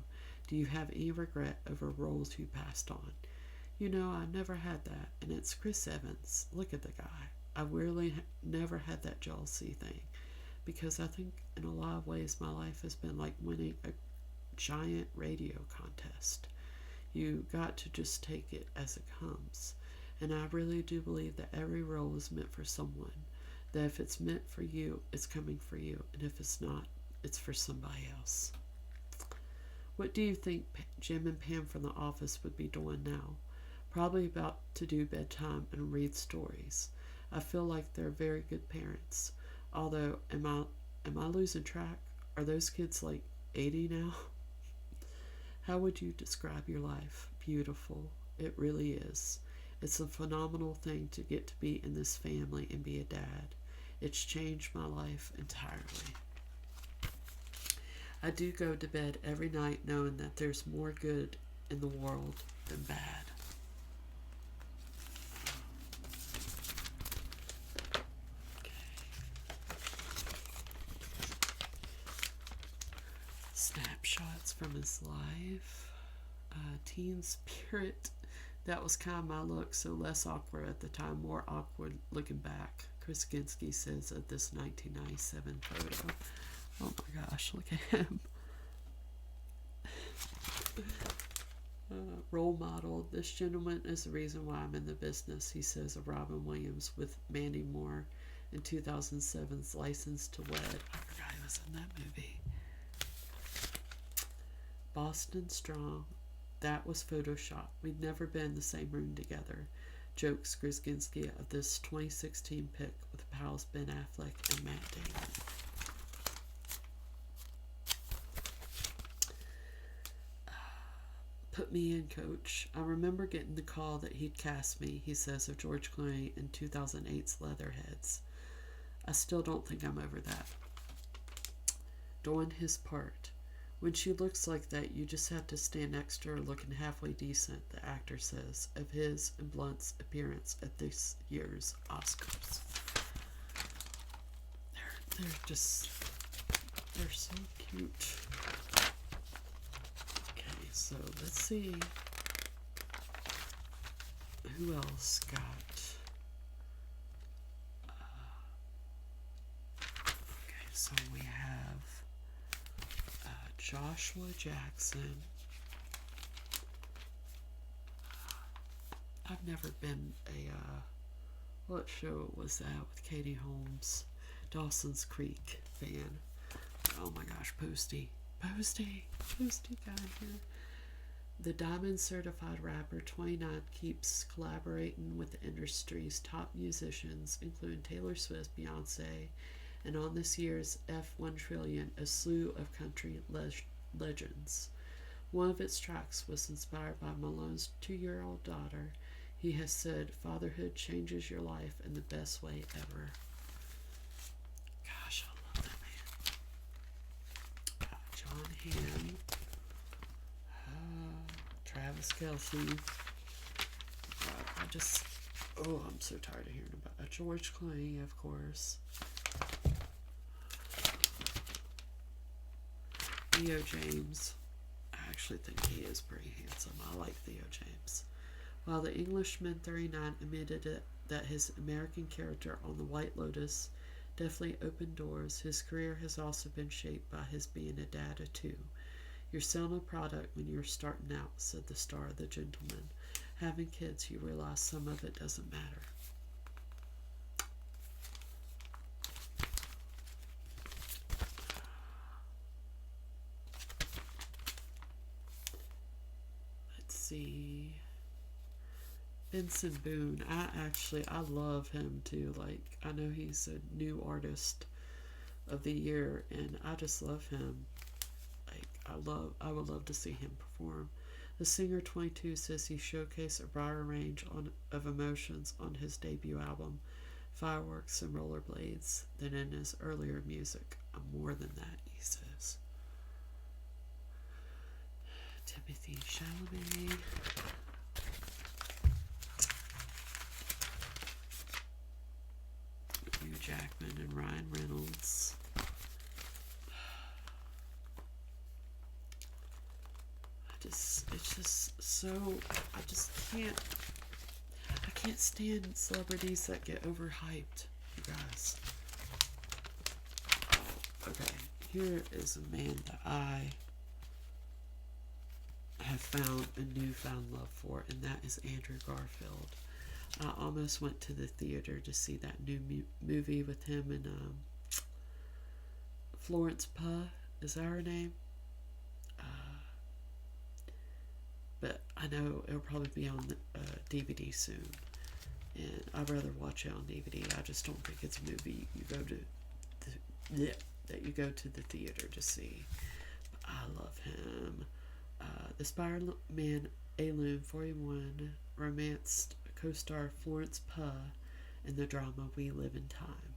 Do you have any regret over roles you passed on? You know, I never had that, and it's Chris Evans. Look at the guy. I really never had that jealousy thing, because I think in a lot of ways my life has been like winning a giant radio contest. You got to just take it as it comes, and I really do believe that every role is meant for someone, that if it's meant for you, it's coming for you, and if it's not, it's for somebody else. What do you think Jim and Pam from The Office would be doing now? Probably about to do bedtime and read stories. I feel like they're very good parents. Although, am I losing track? Are those kids like 80 now? How would you describe your life? Beautiful. It really is. It's a phenomenal thing to get to be in this family and be a dad. It's changed my life entirely. I do go to bed every night knowing that there's more good in the world than bad. Snapshots from his life. Teen Spirit. That was kind of my look, so less awkward at the time, more awkward looking back. Krasinski says of this 1997 photo. Oh my gosh, look at him. Role model. This gentleman is the reason why I'm in the business, he says of Robin Williams with Mandy Moore in 2007's License to Wed. I forgot he was in that movie. Boston Strong. That was Photoshop. We'd never been in the same room together. Jokes Krasinski of this 2016 pic with pals Ben Affleck and Matt Damon. Put me in, coach. I remember getting the call that he'd cast me, he says of George Clooney in 2008's Leatherheads. I still don't think I'm over that. Doing his part. When she looks like that, you just have to stand next to her looking halfway decent, the actor says, of his and Blunt's appearance at this year's Oscars. They're so cute. Okay, so let's see who else got. Okay, so we have Joshua Jackson. I've never been a what show was that with Katie Holmes? Dawson's Creek fan. Oh my gosh, Posty got in here. The Diamond Certified Rapper 29 keeps collaborating with the industry's top musicians, including Taylor Swift, Beyonce, and on this year's F1 Trillion, a slew of country legends. One of its tracks was inspired by Malone's 2-year-old daughter. He has said, "Fatherhood changes your life in the best way ever." Gosh, I love that man. John Hamm. Travis Kelce. I'm so tired of hearing about George Clooney, of course. Theo James. I actually think he is pretty handsome. I like Theo James. While the Englishman 39 admitted that his American character on The White Lotus definitely opened doors, his career has also been shaped by his being a dad of 2. You're selling a product when you're starting out, said the star of The Gentleman. Having kids, you realize some of it doesn't matter. Let's see. Benson Boone. I love him too. Like, I know he's a new artist of the year, and I just love him. I would love to see him perform. The singer 22 says he showcased a broader range of emotions on his debut album, Fireworks and Rollerblades, than in his earlier music. I'm more than that, he says. Timothy Chalamet. Hugh Jackman and Ryan Reynolds. It's just so, I can't stand celebrities that get overhyped, you guys. Okay, here is a man that I have found a newfound love for, and that is Andrew Garfield. I almost went to the theater to see that new movie with him and Florence Pugh, is that her name? But I know it'll probably be on DVD soon, and I'd rather watch it on DVD. I just don't think it's a movie you go to that you go to the theater to see. But I love him. The Spider-Man alien 41 romanced co-star Florence Pugh in the drama We Live in Time,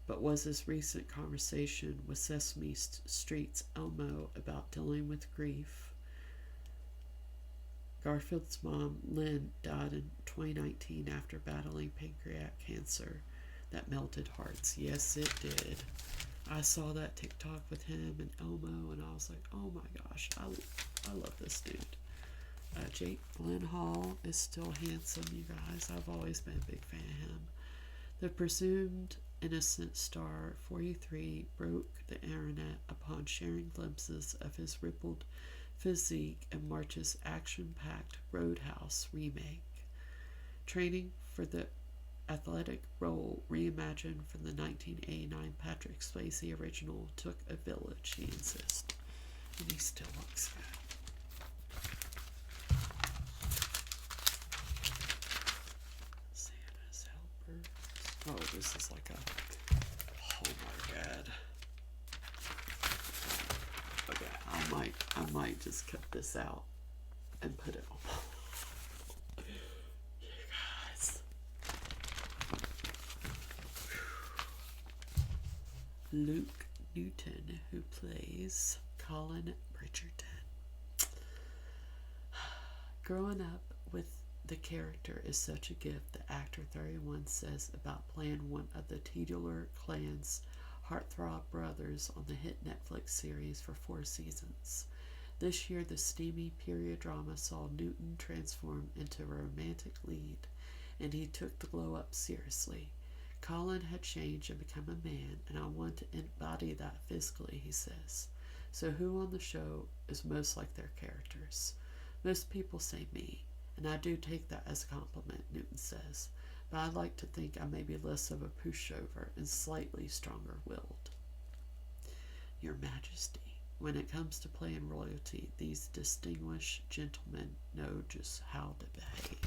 but was his recent conversation with Sesame Street's Elmo about dealing with grief. Garfield's mom, Lynn, died in 2019 after battling pancreatic cancer that melted hearts. Yes, it did. I saw that TikTok with him and Elmo, and I was like, oh my gosh, I love this dude. Jake Gyllenhaal is still handsome, you guys. I've always been a big fan of him. The presumed innocent star, 43, broke the internet upon sharing glimpses of his rippled physique in March's action-packed Roadhouse remake. Training for the athletic role reimagined from the 1989 Patrick Swayze original took a village, he insists. And he still looks good. Santa's Helper. Oh, this is like a... Oh my god. Okay, I might just cut this out and put it on. You guys. Luke Newton, who plays Colin Bridgerton. Growing up with the character is such a gift, the actor 31 says about playing one of the titular clan's heartthrob brothers on the hit Netflix series for 4 seasons. This year, the steamy period drama saw Newton transform into a romantic lead, and he took the glow up seriously. Colin had changed and become a man, and I want to embody that physically, he says. So who on the show is most like their characters? Most people say me, and I do take that as a compliment, Newton says, but I like to think I may be less of a pushover and slightly stronger-willed. Your Majesty, when it comes to playing royalty, these distinguished gentlemen know just how to behave.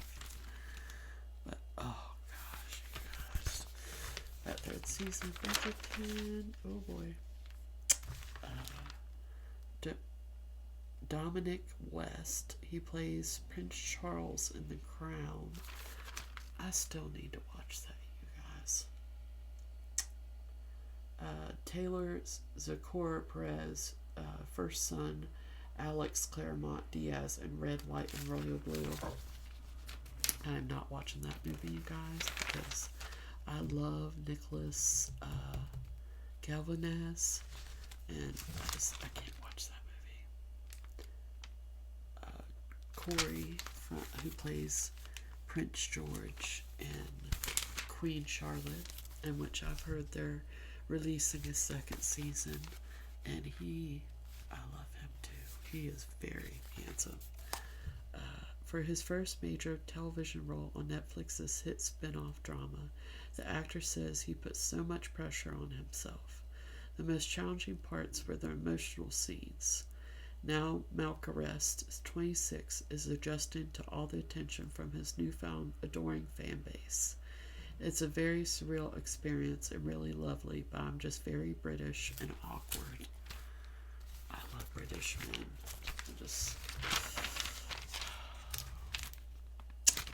But, oh gosh, you guys. That 3rd season, Bridgerton, oh boy. Dominic West, he plays Prince Charles in The Crown. I still need to watch that, you guys. Taylor Zakora Perez, first son, Alex Claremont Diaz in Red, White, and Royal Blue. I'm not watching that movie, you guys, because I love Nicholas Galvanez, and I can't watch that movie. Corey, who plays Prince George in Queen Charlotte, in which I've heard they're releasing a 2nd season, and I love him too. He is very handsome. For his first major television role on Netflix's hit spin-off drama, the actor says he put so much pressure on himself. The most challenging parts were the emotional scenes. Now Malcarest, 26, is adjusting to all the attention from his newfound adoring fan base. It's a very surreal experience and really lovely, but I'm just very British and awkward. I love British men.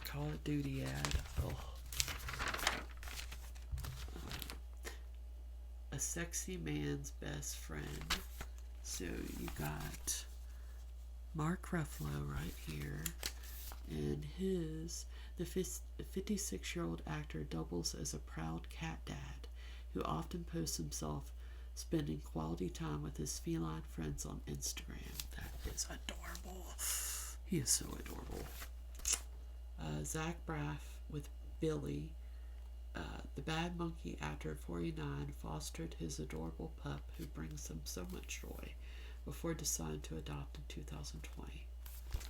Call of Duty ad. Oh. A sexy man's best friend. So you got Mark Ruffalo right here, and the 56-year-old actor doubles as a proud cat dad who often posts himself spending quality time with his feline friends on Instagram. That is adorable. He is so adorable. Zach Braff with Billy. The bad monkey actor 49 fostered his adorable pup who brings him so much joy before deciding to adopt in 2020.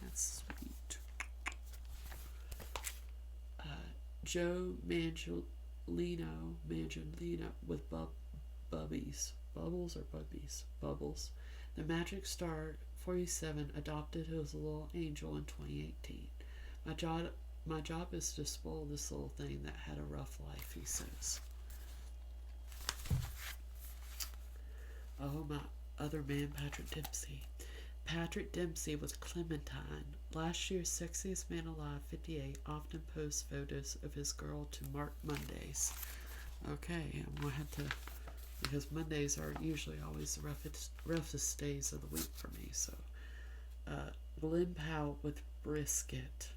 That's sweet. Joe Manganiello with Bubbies. Bubbles or Bubbies? Bubbles. The Magic Star 47 adopted his little angel in 2018. My job is to spoil this little thing that had a rough life, he says. Oh, my other man, Patrick Dempsey. Patrick Dempsey with Clementine. Last year's Sexiest Man Alive, 58, often posts photos of his girl to mark Mondays. Okay, I'm going to have to, because Mondays are usually always the roughest days of the week for me. So, Glenn Powell with Brisket.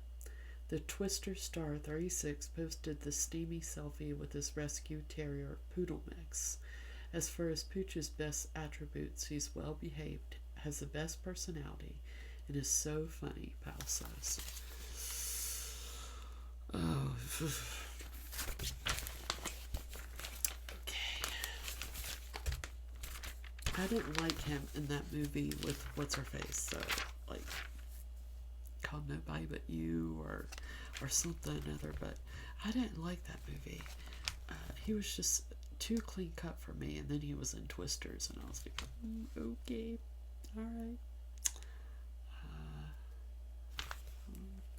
The Twister Star 36 posted the steamy selfie with his rescue terrier Poodle Mix. As for his Pooch's best attributes, he's well behaved, has the best personality, and is so funny, Powell says. Oh. Okay. I didn't like him in that movie with What's Her Face, so, like, Called Nobody But You or something other, but I didn't like that movie. He was just too clean cut for me, and then he was in Twisters, and I was like, okay, alright.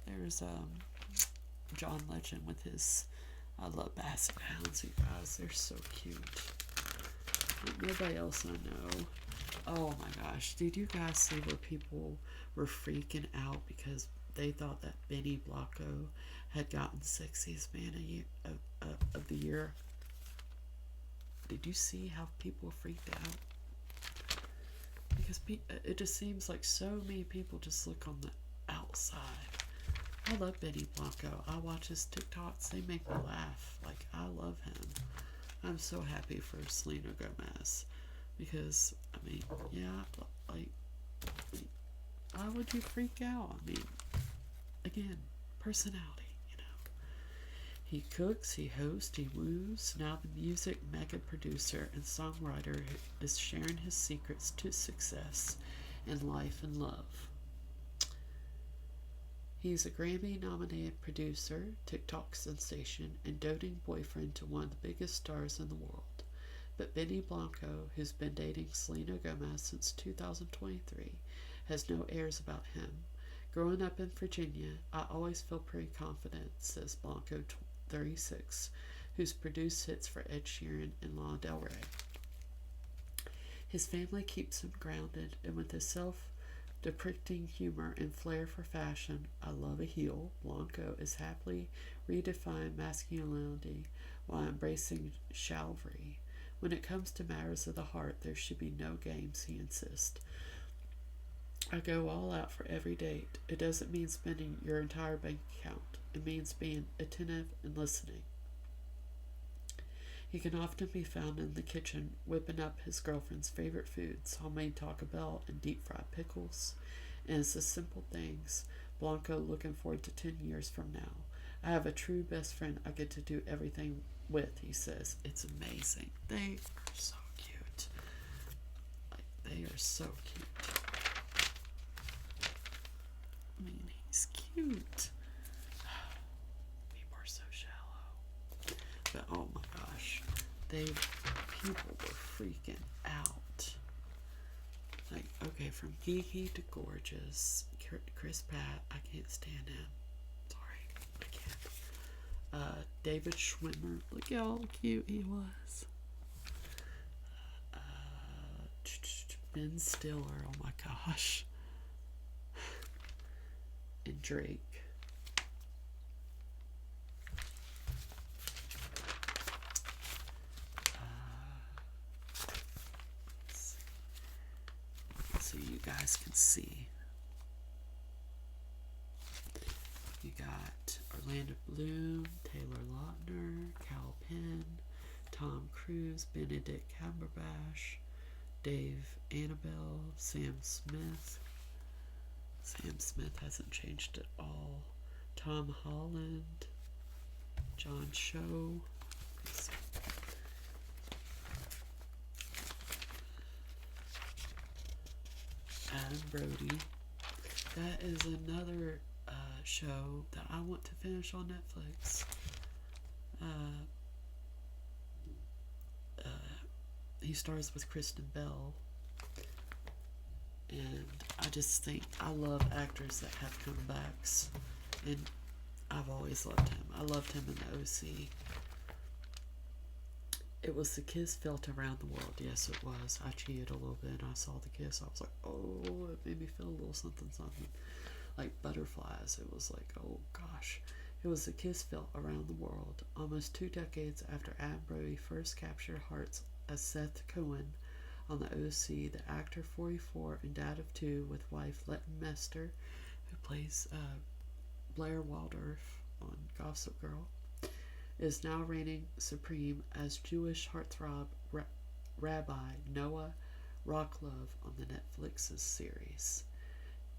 There's John Legend with his I love Basset Hounds, you guys. They're so cute. Like nobody else I know Oh my gosh. Did you guys see where people were freaking out because they thought that Benny Blanco had gotten Sexiest Man of the Year? Did you see how people freaked out? Because it just seems like so many people just look on the outside. I love Benny Blanco. I watch his TikToks. They make me laugh. Like, I love him. I'm so happy for Selena Gomez. Because, I mean, yeah, like, why would you freak out? I mean, again, personality, you know. He cooks, he hosts, he woos. Now the music mega producer and songwriter is sharing his secrets to success in life and love. He's a Grammy-nominated producer, TikTok sensation, and doting boyfriend to one of the biggest stars in the world. But Benny Blanco, who's been dating Selena Gomez since 2023, has no airs about him. Growing up in Virginia, I always feel pretty confident, says Blanco, 36, who's produced hits for Ed Sheeran and Lana Del Rey. His family keeps him grounded, and with his self-depicting humor and flair for fashion, I love a heel, Blanco is happily redefined masculinity while embracing chivalry. When it comes to matters of the heart, there should be no games, he insists. I go all out for every date. It doesn't mean spending your entire bank account. It means being attentive and listening. He can often be found in the kitchen whipping up his girlfriend's favorite foods, homemade Taco Bell and deep-fried pickles. And it's the simple things. Blanco looking forward to 10 years from now. I have a true best friend I get to do everything with, he says. It's amazing. They are so cute. Like, they are so cute. I mean, he's cute. People are so shallow. But oh my gosh, people were freaking out. Like, okay, from geeky to gorgeous, Chris Pratt, I can't stand him. Sorry, I can't. David Schwimmer, look how cute he was. Ben Stiller, oh my gosh. And Drake. So you guys can see. You got Orlando Bloom, Taylor Lautner, Cal Penn, Tom Cruise, Benedict Cumberbatch, Dave Annabelle, Sam Smith. Sam Smith hasn't changed at all. Tom Holland, John Cho. Adam Brody. That is another show that I want to finish on Netflix. He stars with Kristen Bell. And I just think I love actors that have comebacks. And I've always loved him. I loved him in the OC. It was the kiss felt around the world. Yes, it was. I cheated a little bit and I saw the kiss. I was like, oh, it made me feel a little something, something. Like butterflies. It was like, oh gosh. It was the kiss felt around the world. Almost 2 decades after Adam Brody first captured hearts as Seth Cohen on the OC, the actor, 44 and dad of 2 with wife Letton Mester, who plays Blair Waldorf on Gossip Girl, is now reigning supreme as Jewish heartthrob Rabbi Noah Rocklove on the Netflix's series.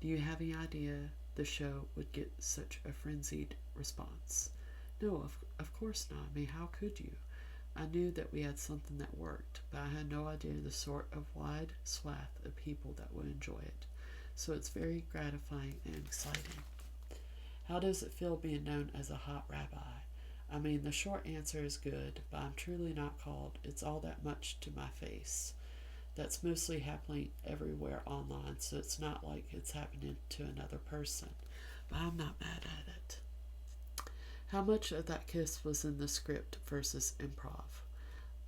Do you have any idea the show would get such a frenzied response? No, of course not. I mean, how could you? I knew that we had something that worked, but I had no idea the sort of wide swath of people that would enjoy it. So it's very gratifying and exciting. How does it feel being known as a hot rabbi? I mean, the short answer is good, but I'm truly not called. It's all that much to my face. That's mostly happening everywhere online, so it's not like it's happening to another person. But I'm not mad at it. How much of that kiss was in the script versus improv?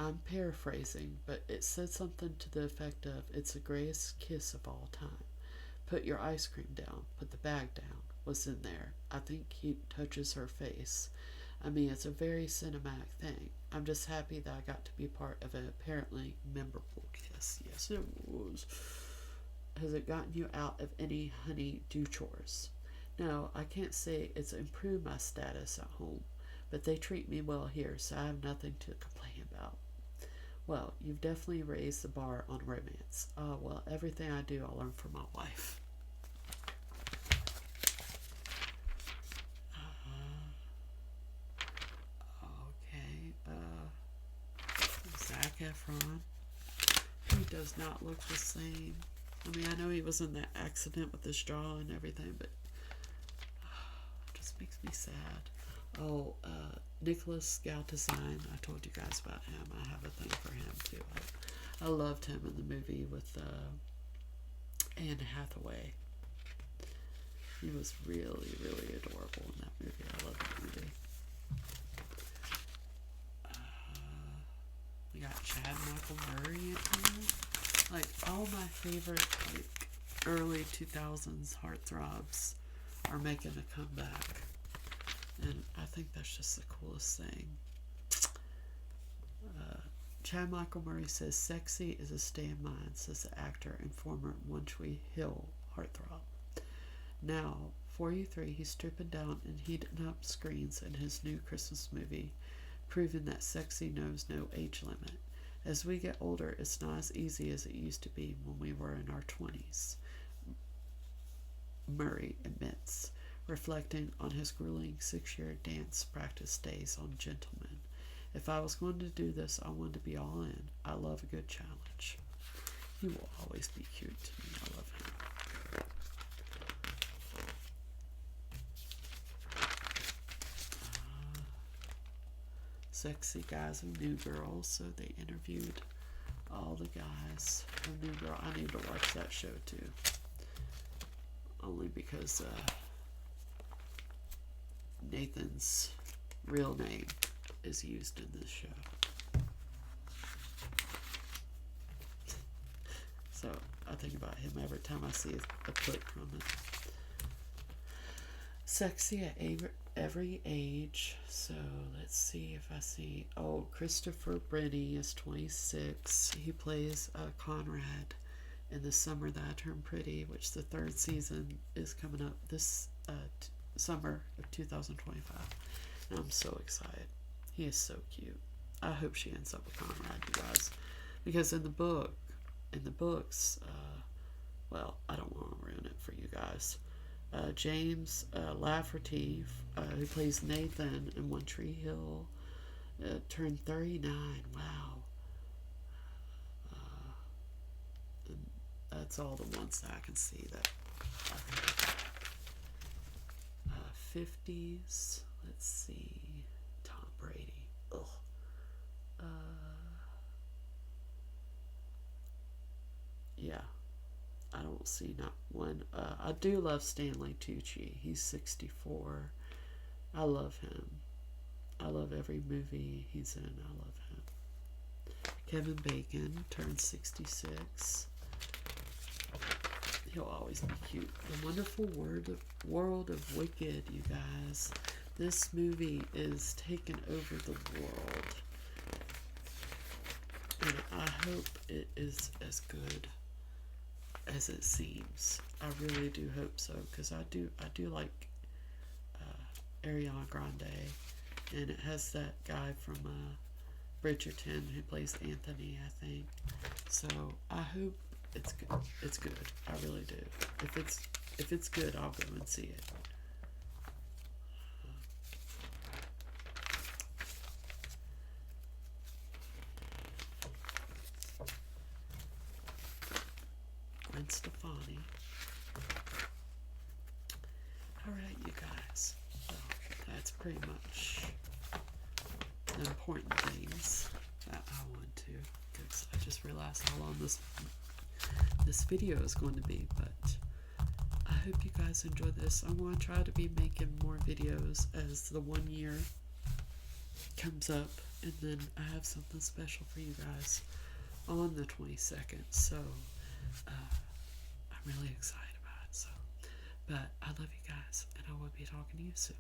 I'm paraphrasing, but it said something to the effect of, "It's the greatest kiss of all time. Put your ice cream down, put the bag down," was in there. I think he touches her face. I mean, it's a very cinematic thing. I'm just happy that I got to be part of an apparently memorable kiss. Yes, it was. Has it gotten you out of any honey-do chores? No, I can't say it's improved my status at home, but they treat me well here, so I have nothing to complain about. Well, you've definitely raised the bar on romance. Oh, well, everything I do, I learn from my wife. Okay, Zac Efron. He does not look the same. I mean, I know he was in that accident with his jaw and everything, but it just makes me sad. Oh, Nicholas Galtazine. I told you guys about him. I have a thing for him too. I loved him in the movie with Anne Hathaway. He was really, really adorable in that movie. I love that movie. We got Chad Michael Murray in here. Like, all my favorite, like, early 2000s heartthrobs are making a comeback. And I think that's just the coolest thing. Chad Michael Murray says, "Sexy is a stay in mind," says the actor and former One Tree Hill heartthrob. Now, 43, he's stripping down and heating up screens in his new Christmas movie, proving that sexy knows no age limit. As we get older, it's not as easy as it used to be when we were in our 20s, Murray admits, reflecting on his grueling 6-year dance practice days on Gentlemen. "If I was going to do this, I wanted to be all in. I love a good challenge." He will always be cute to me. I love him. Sexy Guys and New Girl. So they interviewed all the guys from New Girl. I need to watch that show too. Only because Nathan's real name is used in this show. So I think about him every time I see a clip from it. Sexy at every age. So let's see if I see. Oh, Christopher Brenny is 26. He plays Conrad in The Summer That I Turned Pretty, which the 3rd season is coming up this summer of 2025. And I'm so excited. He is so cute. I hope she ends up with Conrad, you guys. Because in the books, well, I don't want to ruin it for you guys. James Lafferty, who plays Nathan in One Tree Hill, turned 39. Wow. And that's all the ones that I can see that I think. 50s. Let's see. Tom Brady. Ugh. Yeah. I don't see not one. I do love Stanley Tucci. He's 64. I love him. I love every movie he's in. I love him. Kevin Bacon turned 66. He'll always be cute. The Wonderful World of Wicked, you guys. This movie is taking over the world. And I hope it is as good as it seems. I really do hope so, because I do like Ariana Grande, and it has that guy from Bridgerton who plays Anthony, I think. So I hope it's good. It's good. I really do. If it's good, I'll go and see it. Gwen Stefani. Alright, you guys. So that's pretty much the important things that I want to, because I just realized how long this video is going to be, but I hope you guys enjoy this. I'm going to try to be making more videos as the 1 year comes up, and then I have something special for you guys on the 22nd. So I'm really excited about it. So, but I love you guys, and I will be talking to you soon.